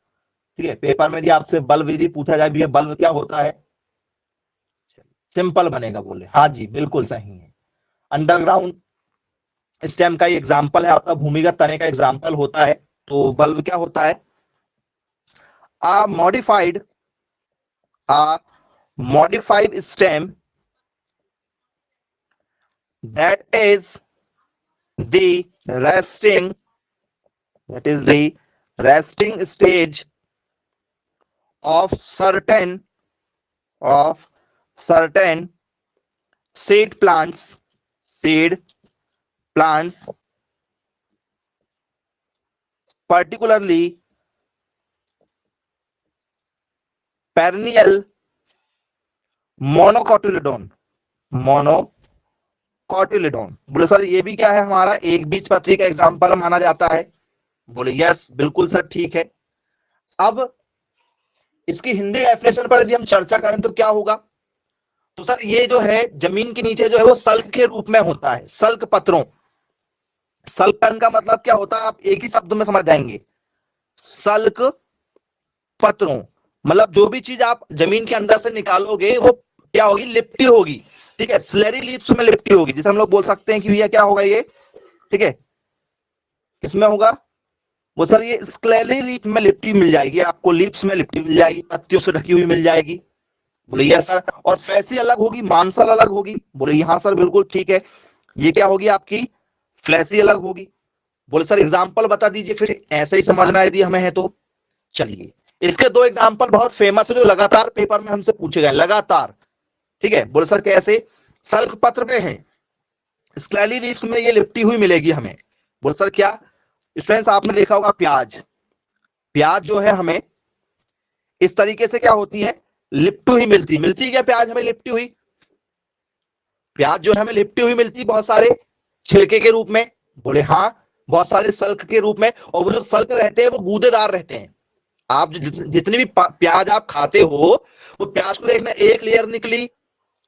ठीक है, पेपर में यदि आपसे बल्ब यदि पूछा जाए भी बल्ब क्या होता है, सिंपल बनेगा, बोले हाँ जी बिल्कुल सही है। अंडरग्राउंड स्टेम का एग्जाम्पल है आपका, भूमिगत तने का एग्जाम्पल होता है। तो बल्ब क्या होता है, a modified a modified stem that is the resting, that is the resting stage of certain seed plants, particularly perennial monocotyledon, मोनोकॉटिलिडोन। बोले सर ये भी क्या है, हमारा एक बीजपत्री का एग्जाम्पल माना जाता है। बोले यस बिल्कुल सर ठीक है। अब इसकी हिंदी डेफिनेशन पर यदि हम चर्चा करें तो क्या होगा, तो सर ये जो है जमीन के नीचे जो है वो सल्क के रूप में होता है, सल्क पत्रों। सल्कन का मतलब क्या होता है, आप एक ही शब्द में समझ जाएंगे, सल्क पत्रों, मतलब जो भी चीज आप जमीन के अंदर से निकालोगे वो क्या होगी, लिपटी होगी, ठीक है, स्लेरी लीव्स में लिपटी होगी, जिसे हम लोग बोल सकते हैं कि भैया क्या होगा ये, ठीक है, किसमें होगा, वो सर ये स्क्लेरी लीफ में लिपटी मिल जाएगी आपको, लीव्स में लिपटी मिल जाएगी, पत्तियों से ढकी हुई मिल जाएगी। बोले यस सर। और फैसी अलग होगी, मांसल अलग होगी। बोले हाँ सर बिल्कुल ठीक है। ये क्या होगी आपकी, फ्लैसी अलग होगी। बोले सर एग्जाम्पल बता दीजिए, फिर ऐसे ही समझना यदि हमें है तो। चलिए इसके दो एग्जाम्पल बहुत फेमस है जो लगातार पेपर में हमसे पूछे गए लगातार। ठीक है, बोले सर कैसे, सल्क पत्र में है, स्क्लेरी लीव्स में ये लिपटी हुई मिलेगी हमें। बोले सर क्या, स्टूडेंट्स आपने देखा होगा प्याज, प्याज जो है हमें इस तरीके से क्या होती है, लिपटी हुई मिलती मिलती क्या प्याज हमें लिपटी हुई, प्याज जो है हमें लिपटी हुई मिलती बहुत सारे छिलके के रूप में। बोले हाँ, बहुत सारे सल्क के रूप में। और वो जो सल्क रहते हैं वो गूदेदार रहते हैं। आप जितनी भी प्याज आप खाते हो, वो प्याज को देखना एक लेयर निकली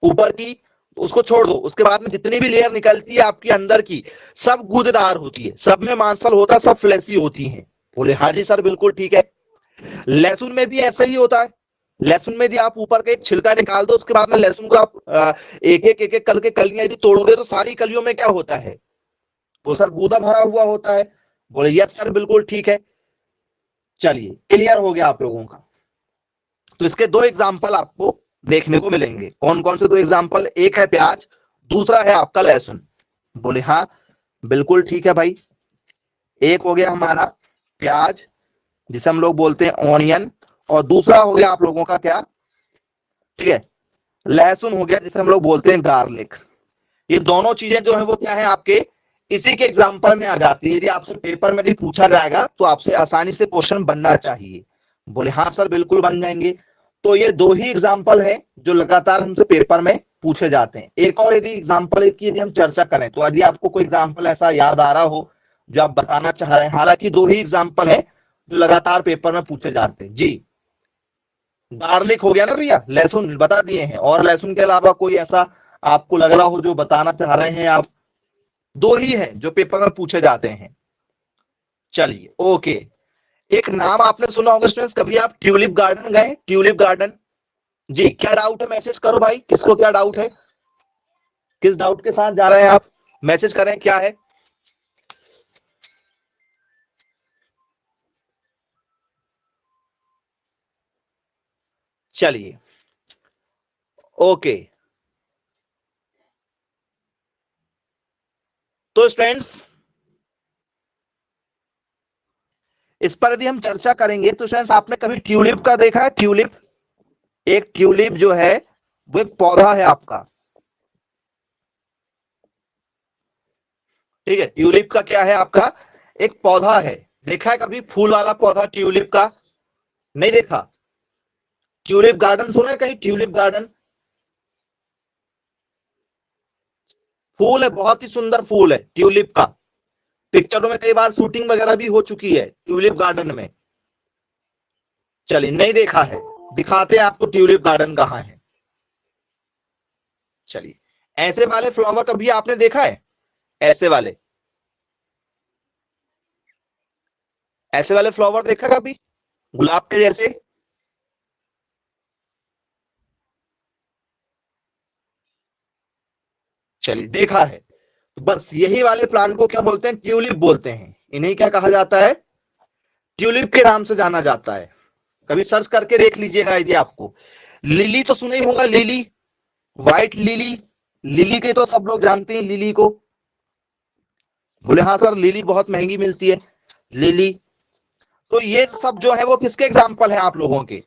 ऊपर की, उसको छोड़ दो, उसके बाद में जितनी भी लेयर निकलती है आपकी अंदर की, सब गूदेदार होती है, सब में मांसल होता है, सब फ्लैसी होती है। बोले हाँ जी सर बिल्कुल ठीक है। लहसुन में भी ऐसा ही होता है। लहसुन में यदि आप ऊपर का एक छिलका निकाल दो, उसके बाद में लहसुन को आप एक एक करके कलियां यदि तोड़ोगे तो सारी कलियों में क्या होता है, वो सर गूदा भरा हुआ होता है। बोले यस सर बिल्कुल ठीक है। चलिए क्लियर हो गया आप लोगों का। तो इसके दो एग्जाम्पल आपको देखने को मिलेंगे। कौन कौन से दो एग्जाम्पल, एक है प्याज, दूसरा है आपका लहसुन। बोले हाँ बिल्कुल ठीक है भाई। एक हो गया हमारा प्याज जिसे हम लोग बोलते हैं ऑनियन, और दूसरा हो गया आप लोगों का क्या, ठीक है, लहसुन हो गया जिसे हम लोग बोलते हैं गार्लिक। ये दोनों चीजें जो है वो क्या है आपके इसी के एग्जाम्पल में आ जाती है। यदि आपसे पेपर में भी पूछा जाएगा तो आपसे आसानी से क्वेश्चन बनना चाहिए। बोले हाँ सर बिल्कुल बन जाएंगे। तो ये दो ही एग्जाम्पल है जो लगातार हमसे पेपर में पूछे जाते हैं। एक और यदि एग्जाम्पल की यदि हम चर्चा करें, तो यदि आपको कोई एग्जाम्पल ऐसा याद आ रहा हो जो आप बताना चाह रहे हैं, हालांकि दो ही एग्जाम्पल है जो लगातार पेपर में पूछे जाते हैं। जी गार्लिक हो गया ना भैया, लहसुन बता दिए हैं, और लहसुन के अलावा कोई ऐसा आपको लग रहा हो जो बताना चाह रहे हैं आप? दो ही है जो पेपर में पूछे जाते हैं। चलिए ओके। एक नाम आपने सुना होगा स्टूडेंट्स, कभी आप ट्यूलिप गार्डन गए? ट्यूलिप गार्डन, जी क्या डाउट है मैसेज करो भाई, किसको क्या डाउट है, किस डाउट के साथ जा रहे हैं आप, मैसेज करें क्या है। चलिए ओके। तो स्टूडेंट्स इस पर यदि हम चर्चा करेंगे तो स्टूडेंट्स आपने कभी ट्यूलिप का देखा है? ट्यूलिप, एक ट्यूलिप जो है वो एक पौधा है आपका, ठीक है, ट्यूलिप का क्या है आपका एक पौधा है। देखा है कभी फूल वाला पौधा ट्यूलिप का? नहीं देखा? ट्यूलिप गार्डन सुना है कहीं? ट्यूलिप गार्डन फूल है, बहुत ही सुंदर फूल है ट्यूलिप का। पिक्चरों में कई बार शूटिंग वगैरह भी हो चुकी है ट्यूलिप गार्डन में। चलिए नहीं देखा है, दिखाते हैं आपको ट्यूलिप गार्डन कहाँ है। चलिए ऐसे वाले फ्लावर कभी आपने देखा है? ऐसे वाले, ऐसे वाले फ्लावर देखा कभी गुलाब के जैसे? चलिए देखा है। तो बस यही वाले प्लांट को क्या बोलते हैं? ट्यूलिप बोलते हैं। इन्हें क्या कहा जाता है? ट्यूलिप के नाम से जाना जाता है। कभी सर्च करके देख लीजिएगा यदि आपको। लिली तो सुना ही होगा, लिली, व्हाइट लिली, लिली के तो सब लोग जानते हैं लिली को। बोले हाँ सर लिली बहुत महंगी मिलती है लिली। तो ये सब जो है वो किसके एग्जाम्पल है आप लोगों के?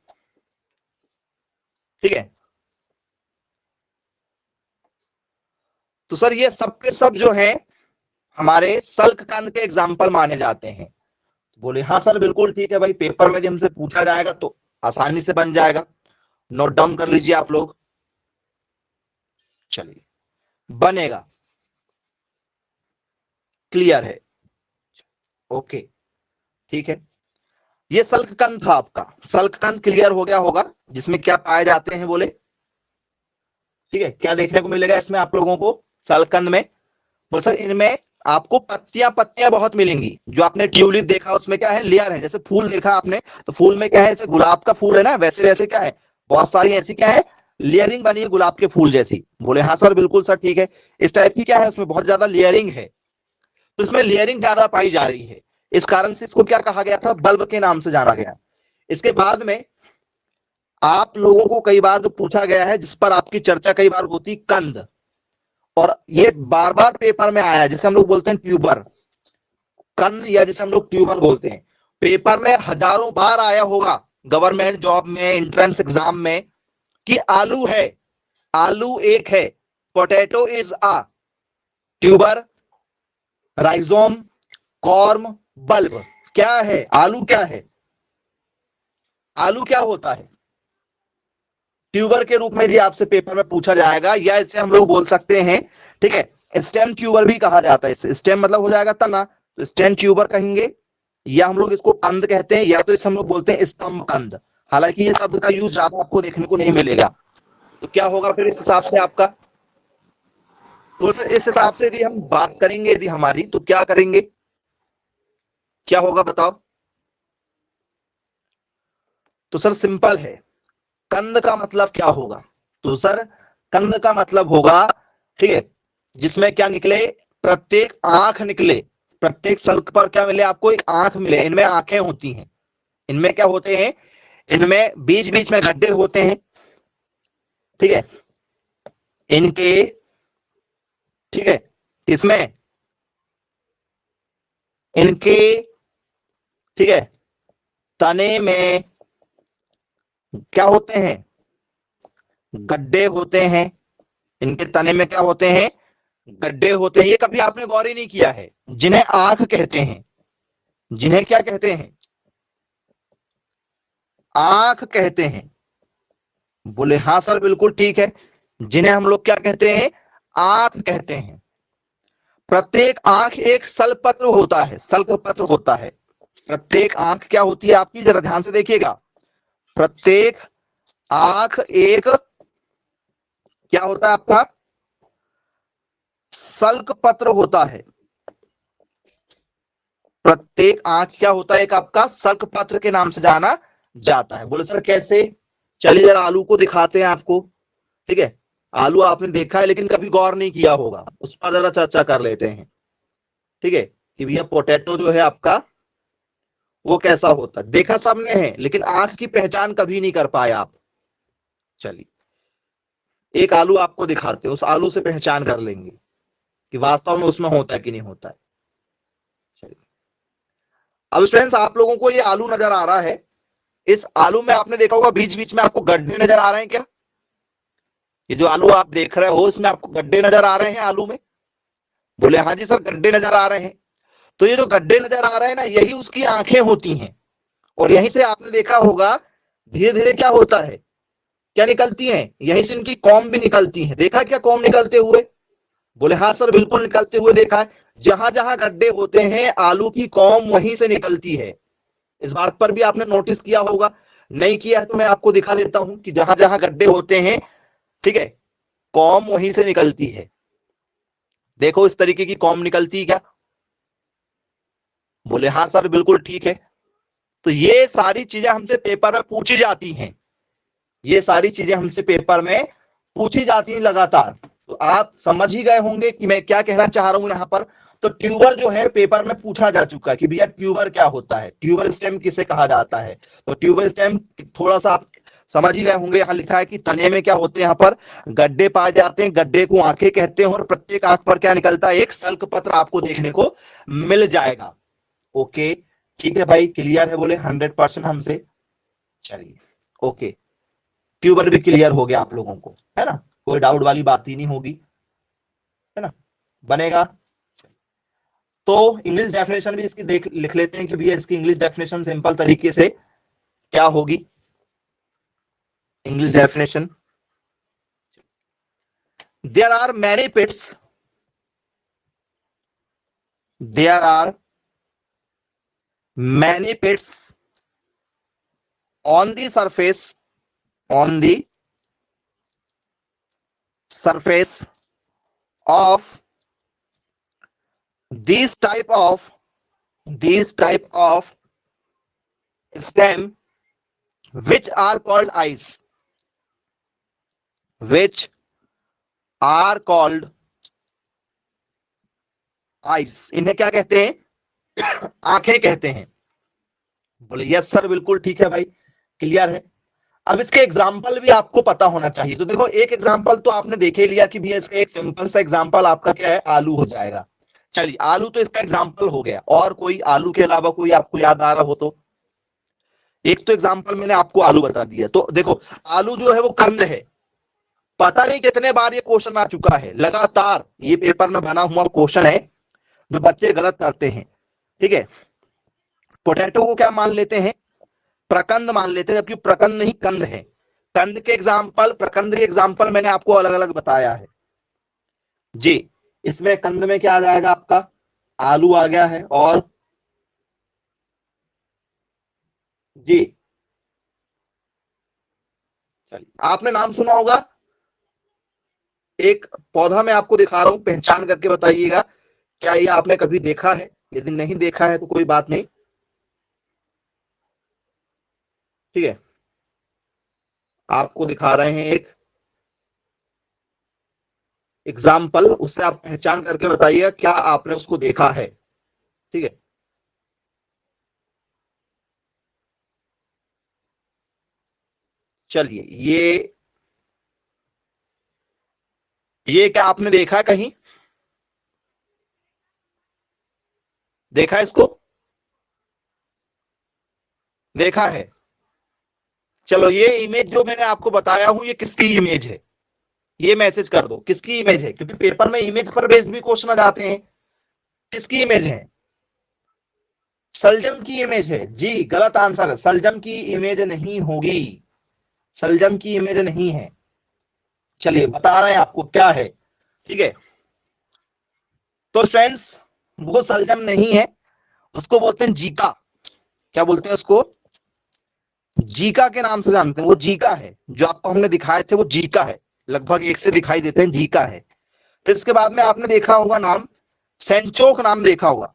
ठीक है, तो सर ये सब के सब जो है हमारे सल्क कंद के एग्जाम्पल माने जाते हैं। बोले हाँ सर बिल्कुल ठीक है भाई, पेपर में जब हमसे पूछा जाएगा तो आसानी से बन जाएगा। नोट डाउन कर लीजिए आप लोग। चलिए बनेगा, क्लियर है, ओके ठीक है। ये सल्ककंद था आपका, सल्ककंद क्लियर हो गया होगा, जिसमें क्या पाए जाते हैं बोले, ठीक है, क्या देखने को मिलेगा इसमें आप लोगों को सल्ककंद में? बोल सर इनमें आपको पत्तियां पत्तियां बहुत मिलेंगी। जो आपने ट्यूलिप देखा उसमें क्या है, लेयर है। जैसे फूल देखा आपने तो फूल में क्या है, जैसे गुलाब का फूल है ना, वैसे वैसे क्या है बहुत सारी ऐसी क्या है लेयरिंग बनी है गुलाब के फूल जैसी। बोले हाँ सर बिल्कुल सर ठीक है। इस टाइप की क्या है उसमें बहुत ज्यादा लेयरिंग है, तो इसमें लेयरिंग ज्यादा पाई जा रही है। इस कारण से इसको क्या कहा गया था, बल्ब के नाम से जाना गया। इसके बाद में आप लोगों को कई बार जो पूछा गया है, जिस पर आपकी चर्चा कई बार होती, कंद, और ये बार बार पेपर में आया है, जिसे हम लोग बोलते हैं ट्यूबर, कंद, या जिसे हम लोग ट्यूबर बोलते हैं। पेपर में हजारों बार आया होगा, गवर्नमेंट जॉब में, एंट्रेंस एग्जाम में, कि आलू है, आलू एक है, potato is a tuber, rhizome, corm, bulb. क्या है आलू, क्या है आलू, क्या होता है? ट्यूबर के रूप में भी आपसे पेपर में पूछा जाएगा, या इसे हम लोग बोल सकते हैं, ठीक है, स्टेम ट्यूबर भी कहा जाता है। इससे स्टेम मतलब हो जाएगा तना, तो स्टेम ट्यूबर कहेंगे, या हम लोग इसको कंद कहते हैं, या तो इसे हम लोग बोलते हैं स्तंभ कंद। हालांकि ये शब्द का यूज ज्यादा आपको देखने को नहीं मिलेगा। तो क्या होगा फिर इस हिसाब से आपका, तो सर इस हिसाब से यदि हम बात करेंगे, यदि हमारी, तो क्या करेंगे, क्या होगा बताओ? तो सर सिंपल है, कंद का मतलब क्या होगा? तो सर कंद का मतलब होगा, ठीक है, जिसमें क्या निकले, प्रत्येक आंख निकले, प्रत्येक सल्क पर क्या मिले आपको, एक आंख मिले, इनमें आंखें होती हैं, इनमें क्या होते हैं, इनमें बीच बीच में गड्ढे होते हैं, ठीक है, इनके, ठीक है, इसमें इनके, ठीक है, तने में क्या होते हैं, गड्ढे होते हैं, इनके तने में क्या होते हैं, गड्ढे होते हैं। ये कभी आपने गौर ही नहीं किया है, जिन्हें आंख कहते हैं, जिन्हें क्या कहते हैं, आंख कहते हैं। बोले हाँ सर बिल्कुल ठीक है, जिन्हें हम लोग क्या कहते हैं, आंख कहते हैं। प्रत्येक आंख एक सल्पत्र होता है, सल्कपत्र होता है। प्रत्येक आंख क्या होती है आपकी, जरा ध्यान से देखिएगा, प्रत्येक आंख एक क्या होता है आपका, सल्कपत्र होता है। प्रत्येक आंख क्या होता है, एक आपका सल्कपत्र के नाम से जाना जाता है। बोले सर कैसे? चलिए जरा आलू को दिखाते हैं आपको, ठीक है, आलू आपने देखा है लेकिन कभी गौर नहीं किया होगा, उस पर जरा चर्चा कर लेते हैं, ठीक है, कि भैया पोटैटो जो है आपका, वो कैसा होता है। देखा सबने है, लेकिन आंख की पहचान कभी नहीं कर पाए आप। चलिए एक आलू आपको दिखाते हैं, उस आलू से पहचान कर लेंगे कि वास्तव में उसमें होता है कि नहीं होता है। चलिए अब स्टूडेंट्स, आप लोगों को ये आलू नजर आ रहा है, इस आलू में आपने देखा होगा बीच बीच में आपको गड्ढे नजर आ रहे हैं क्या? ये जो आलू आप देख रहे हो, इसमें आपको गड्ढे नजर आ रहे हैं आलू में? बोले हाँ जी सर गड्ढे नजर आ रहे हैं। तो ये जो गड्ढे नजर आ रहे हैं ना, यही उसकी आंखें होती हैं, और यहीं से आपने देखा होगा धीरे धीरे क्या होता है, क्या निकलती हैं, यहीं से इनकी कॉम भी निकलती है। देखा क्या कॉम निकलते हुए? बोले हाँ सर बिल्कुल निकलते हुए देखा है। जहां जहां गड्ढे होते हैं आलू की कॉम वहीं से निकलती है। इस बात पर भी आपने नोटिस किया होगा, नहीं किया है तो मैं आपको दिखा देता हूं कि जहां जहां गड्ढे होते हैं, ठीक है, कॉम वहीं से निकलती है। देखो इस तरीके की कॉम निकलती है क्या? बोले हाँ सर बिल्कुल ठीक है। तो ये सारी चीजें हमसे पेपर में पूछी जाती हैं, ये सारी चीजें हमसे पेपर में पूछी जाती हैं लगातार। तो आप समझ ही गए होंगे कि मैं क्या कहना चाह रहा हूं यहां पर। तो ट्यूबर जो है पेपर में पूछा जा चुका है कि भैया ट्यूबर क्या होता है, ट्यूबर स्टेम किसे कहा जाता है। तो ट्यूबर स्टेम थोड़ा सा आप समझ ही गए होंगे, यहां लिखा है कि तने में क्या होते हैं, यहाँ पर गड्ढे पाए जाते हैं, गड्ढे को आंखें कहते हैं, और प्रत्येक आंख पर क्या निकलता है, एक शल्क पत्र आपको देखने को मिल जाएगा। ओके ठीक है भाई, क्लियर है? बोले 100% हमसे। चलिए ओके, ट्यूबर भी क्लियर हो गया आप लोगों को, है ना, कोई डाउट वाली बात ही नहीं होगी, है ना, बनेगा। तो इंग्लिश डेफिनेशन भी इसकी देख लिख लेते हैं कि भैया इसकी इंग्लिश डेफिनेशन सिंपल तरीके से क्या होगी। English definition, there are many pits, there are many pits on the surface, on the surface of these type of stem which are called eyes, which are called eyes। इन्हें क्या कहते हैं, आंखें कहते हैं। बोले यस सर, बिल्कुल ठीक है भाई, क्लियर है। अब इसके एग्जाम्पल भी आपको पता होना चाहिए। तो देखो एक एग्जाम्पल तो आपने देख ही लिया कि भैया इसका एक सिंपल सा एग्जाम्पल आपका क्या है, आलू हो जाएगा। चलिए आलू तो इसका एग्जाम्पल हो गया, और कोई आलू के अलावा कोई आपको याद आ रहा हो तो? एक तो एग्जाम्पल मैंने आपको आलू बता दिया। तो देखो आलू जो है वो कंद है। पता नहीं कितने बार ये क्वेश्चन आ चुका है, लगातार ये पेपर में बना हुआ क्वेश्चन है जो बच्चे गलत करते हैं। ठीक है, पोटैटो को क्या मान लेते हैं, प्रकंद मान लेते हैं, जबकि प्रकंद नहीं कंद है। कंद के एग्जाम्पल, प्रकंद के एग्जाम्पल मैंने आपको अलग अलग बताया है जी। इसमें कंद में क्या आ जाएगा आपका, आलू आ गया है, और जी चलिए आपने नाम सुना होगा, एक पौधा मैं आपको दिखा रहा हूं, पहचान करके बताइएगा क्या ये आपने कभी देखा है। यदि नहीं देखा है तो कोई बात नहीं, ठीक है। आपको दिखा रहे हैं एक एग्जाम्पल, उससे आप पहचान करके बताइएगा क्या आपने उसको देखा है, ठीक है। चलिए ये क्या आपने देखा कहीं, देखा इसको, देखा है? चलो ये इमेज जो मैंने आपको बताया हूं ये किसकी इमेज है, ये मैसेज कर दो किसकी इमेज है, क्योंकि पेपर में इमेज पर बेस्ड भी क्वेश्चन आ जाते हैं। किसकी इमेज है? सलजम की इमेज है जी, गलत आंसर है, सलजम की इमेज नहीं होगी, सलजम की इमेज नहीं है। चलिए बता रहे हैं आपको क्या है, ठीक है। तो फ्रेंड्स वो सलजम नहीं है, उसको बोलते हैं जीका। क्या बोलते हैं उसको? जीका के नाम से जानते हैं, वो जीका है जो आपको हमने दिखाए थे, वो जीका है, लगभग एक से दिखाई देते हैं, जीका है। फिर इसके बाद में आपने देखा होगा नाम, सैनचोक नाम देखा होगा,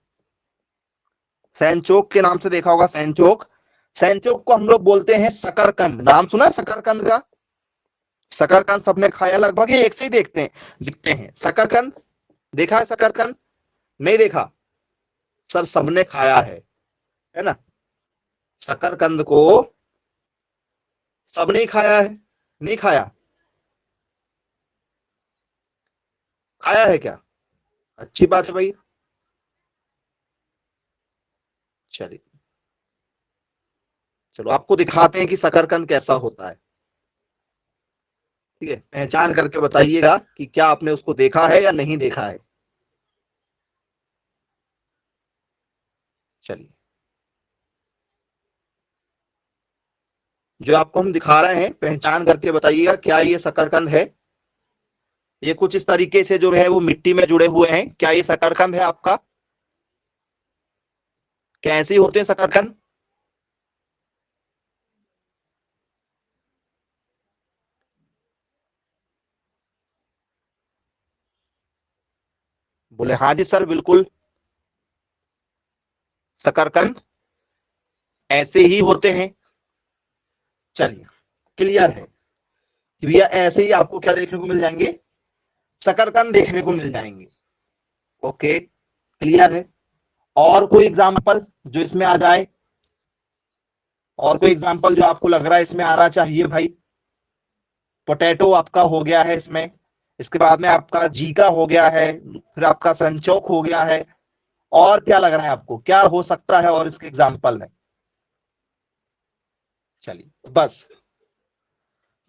सैनचोक के नाम से देखा होगा, सैनचोक। सैनचोक को हम लोग बोलते हैं शकरकंद, नाम सुना है शकरकंद का? शकरकंद सबने खाया, लगभग ये एक से ही देखते हैं दिखते हैं। शकरकंद देखा है? शकरकंद नहीं देखा सर, सबने खाया है ना। शकरकंद को सबने खाया है, नहीं खाया? खाया है क्या? अच्छी बात है भाई। चलिए चलो आपको दिखाते हैं कि शकरकंद कैसा होता है, ठीक है। पहचान करके बताइएगा कि क्या आपने उसको देखा है या नहीं देखा है। चलिए जो आपको हम दिखा रहे हैं पहचान करके बताइएगा क्या ये शकरकंद है। ये कुछ इस तरीके से जो है वो मिट्टी में जुड़े हुए हैं, क्या ये शकरकंद है आपका? कैसे होते हैं शकरकंद? बोले हाँ जी सर बिल्कुल, शकरकंद ऐसे ही होते हैं। चलिए क्लियर है कि भैया ऐसे ही आपको क्या देखने को मिल जाएंगे, शकरकंद देखने को मिल जाएंगे। ओके क्लियर है। और कोई एग्जाम्पल जो इसमें आ जाए, और कोई एग्जाम्पल जो आपको लग रहा है इसमें आना चाहिए भाई? पोटैटो आपका हो गया है इसमें, इसके बाद में आपका जीका हो गया है, फिर आपका संचोक हो गया है, और क्या लग रहा है आपको, क्या हो सकता है और इसके एग्जाम्पल में? चलिए बस,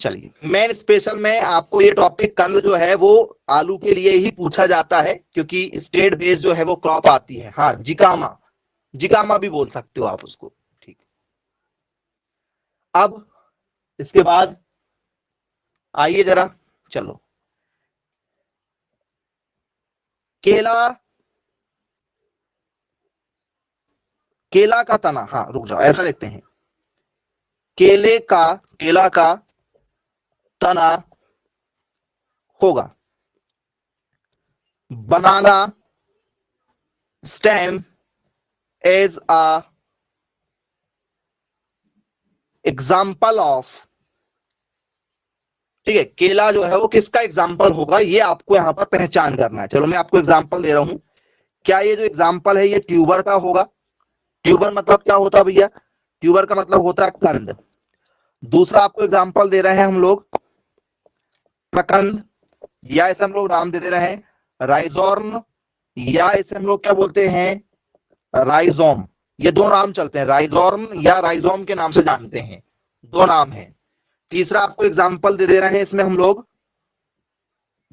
चलिए मेन स्पेशल में आपको ये टॉपिक कंद जो है वो आलू के लिए ही पूछा जाता है, क्योंकि स्टेट बेस जो है वो क्रॉप आती है। हाँ जिकामा, जिकामा भी बोल सकते हो आप उसको, ठीक। अब इसके बाद आइए जरा, चलो केला, केला का तना, हाँ रुक जाओ ऐसा लेते हैं, केले का, केला का तना होगा, banana stem is a example of, ठीक है। केला जो है वो किसका एग्जाम्पल होगा, ये आपको यहां पर पहचान करना है। चलो मैं आपको एग्जाम्पल दे रहा हूं, क्या ये जो एग्जाम्पल है ये ट्यूबर का होगा? ट्यूबर मतलब क्या होता है भैया? ट्यूबर का मतलब होता है कंद। दूसरा आपको एग्जांपल दे रहे हैं हम लोग प्रकंद, या इसे हम लोग नाम दे रहे हैं राइजोर्म, या इसे हम लोग क्या बोलते हैं राइजोम। ये दो नाम चलते हैं, राइजोर्म या राइजोम के नाम से जानते हैं, दो नाम है। तीसरा आपको एग्जांपल दे रहे हैं इसमें हम लोग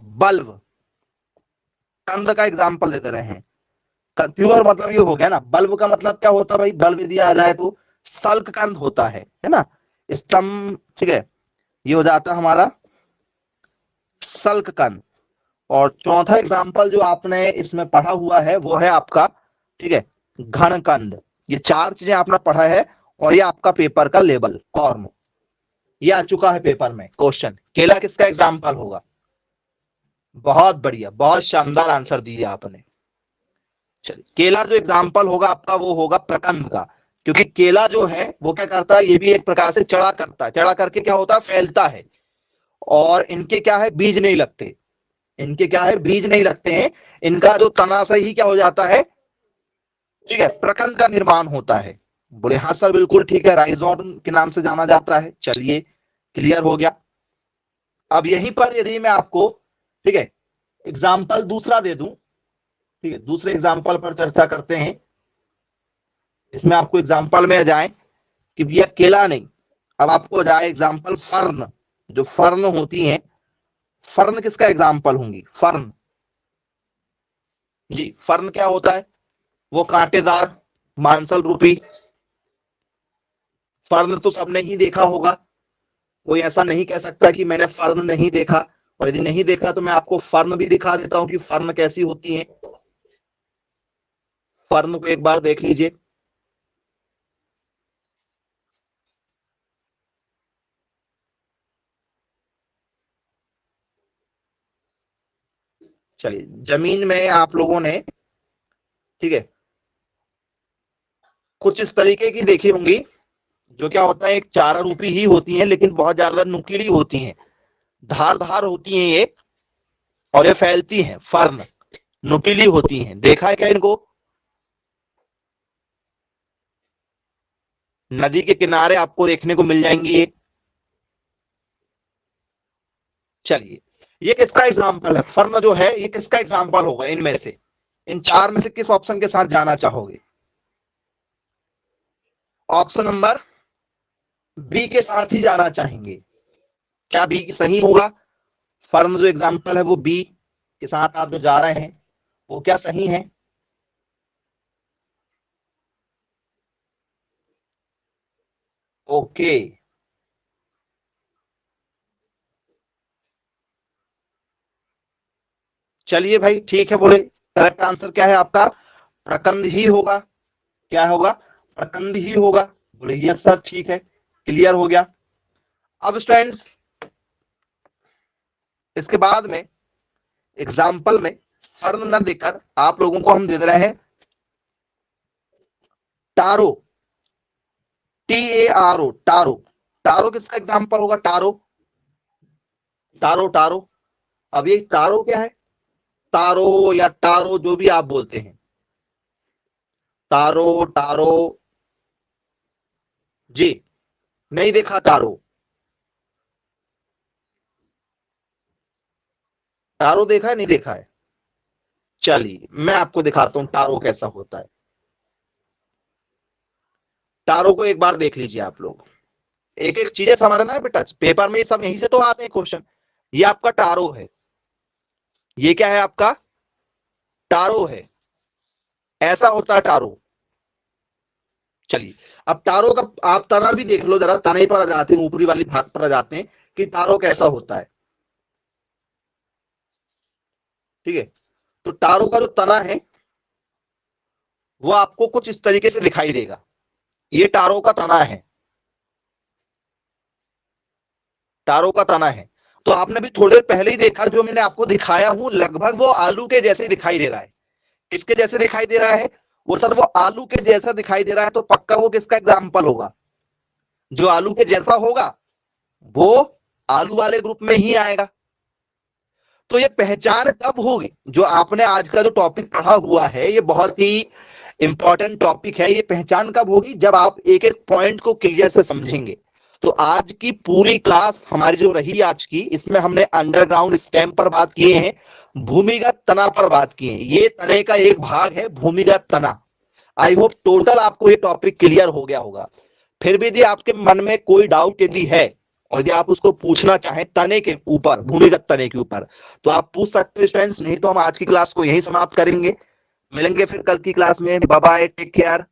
बल्ब, कंद का एग्जांपल दे रहे हैं। ट्यूबर मतलब ये हो गया ना। बल्ब का मतलब क्या होता है भाई? बल्ब दिया आ जाए तो सल्क कंद होता है ना, स्तंभ, ठीक है, ये हो जाता है हमारा सल्क कंद। और चौथा एग्जांपल जो आपने इसमें पढ़ा हुआ है वो है आपका, ठीक है, घनकंद। ये चार चीजें आपने पढ़ा है और ये आपका पेपर का लेवल कॉर्म, ये आ चुका है पेपर में क्वेश्चन। केला किसका एग्जांपल होगा? बहुत बढ़िया, बहुत शानदार आंसर दिए आपने। चलिए, केला जो एग्जाम्पल होगा आपका वो होगा प्रकंद का, क्योंकि केला जो है वो क्या करता है, ये भी एक प्रकार से चढ़ा करता है, चढ़ा करके क्या होता है, फैलता है। और इनके क्या है, बीज नहीं लगते, इनके क्या है, बीज नहीं लगते हैं। इनका जो तना से ही क्या हो जाता है, ठीक है, प्रकंद का निर्माण होता है। बोले हाँ सर बिल्कुल ठीक है, राइजोम के नाम से जाना जाता है। चलिए, क्लियर हो गया। अब यहीं पर यदि मैं आपको, ठीक है, एग्जाम्पल दूसरा दे दूं, ठीक है, दूसरे एग्जाम्पल पर चर्चा करते हैं। इसमें आपको एग्जाम्पल में जाए कि भैया केला नहीं, अब आपको जाए एग्जाम्पल फर्न। जो फर्न होती हैं, फर्न किसका एग्जाम्पल होंगी? फर्न, जी, फर्न क्या होता है? वो कांटेदार मांसल रूपी। फर्न तो सबने ही देखा होगा, कोई ऐसा नहीं कह सकता कि मैंने फर्न नहीं देखा। और यदि नहीं देखा तो मैं आपको फर्न भी दिखा देता हूं कि फर्न कैसी होती है। फर्न को एक बार देख लीजिए। चलिए, जमीन में आप लोगों ने, ठीक है, कुछ इस तरीके की देखी होंगी, जो क्या होता है, एक चारा रूपी ही होती है लेकिन बहुत ज्यादा नुकीली होती हैं, धार धार होती हैं ये, और ये फैलती हैं। फर्न नुकीली होती हैं, देखा है क्या इनको? नदी के किनारे आपको देखने को मिल जाएंगी ये। चलिए, ये किसका एग्जाम्पल है? फर्न जो है ये किसका एग्जाम्पल होगा इनमें से? इन चार में से किस ऑप्शन के साथ जाना चाहोगे? ऑप्शन नंबर बी के साथ ही जाना चाहेंगे। क्या बी सही होगा? फर्न जो एग्जाम्पल है वो बी के साथ आप जो जा रहे हैं वो क्या सही है? ओके, चलिए भाई ठीक है। बोले करेक्ट आंसर क्या है आपका? प्रकंद ही होगा। क्या होगा? प्रकंद ही होगा। बोले यस सर, ठीक है, क्लियर हो गया। अब स्टूडेंट्स, इसके बाद में एग्जाम्पल में फर्न न देकर आप लोगों को हम दे रहे हैं टारो, TARO, टारो। टारो किसका एग्जाम्पल होगा? Taro, taro, taro. अब ये टारो क्या है? तारो या टारो जो भी आप बोलते हैं, तारो, टारो, जी, नहीं देखा टारो? टारो देखा है, नहीं देखा है? चलिए मैं आपको दिखाता हूं टारो कैसा होता है। टारो को एक बार देख लीजिए आप लोग, एक एक चीजें समझना है बेटा, पेपर में ये सब यहीं से तो आते हैं क्वेश्चन। ये आपका टारो है, ये क्या है आपका? टारो है, ऐसा होता है टारो। चलिए, अब टारो का आप तना भी देख लो जरा, तने पर आ जाते हैं, ऊपरी वाली भाग पर आ जाते हैं कि टारो कैसा होता है। ठीक है, तो टारो का जो तना है वो आपको कुछ इस तरीके से दिखाई देगा। ये टारो का तना है, टारो का तना है। तो आपने भी थोड़ी देर पहले ही देखा, जो मैंने आपको दिखाया हूं लगभग वो आलू के जैसे दिखाई दे रहा है। किसके जैसे दिखाई दे रहा है? वो सर वो आलू के जैसा दिखाई दे रहा है, तो पक्का वो किसका एग्जाम्पल होगा? जो आलू के जैसा होगा वो आलू वाले ग्रुप में ही आएगा। तो ये पहचान कब होगी? जो आपने आज का जो टॉपिक पढ़ा हुआ है ये बहुत ही इंपॉर्टेंट टॉपिक है। ये पहचान कब होगी, जब आप एक एक पॉइंट को क्लियर से समझेंगे। तो आज की पूरी क्लास हमारी जो रही आज की, इसमें हमने अंडरग्राउंड स्टेम पर बात किए हैं, भूमिगत तना पर बात की है। ये तने का एक भाग है भूमिगत तना। आई होप टोटल आपको ये टॉपिक क्लियर हो गया होगा। फिर भी यदि आपके मन में कोई डाउट यदि है और यदि आप उसको पूछना चाहें तने के ऊपर, भूमिगत तने के ऊपर, तो आप पूछ सकते हैं स्टूडेंट्स। नहीं तो हम आज की क्लास को यहीं समाप्त करेंगे। मिलेंगे फिर कल की क्लास में। Bye bye, take care.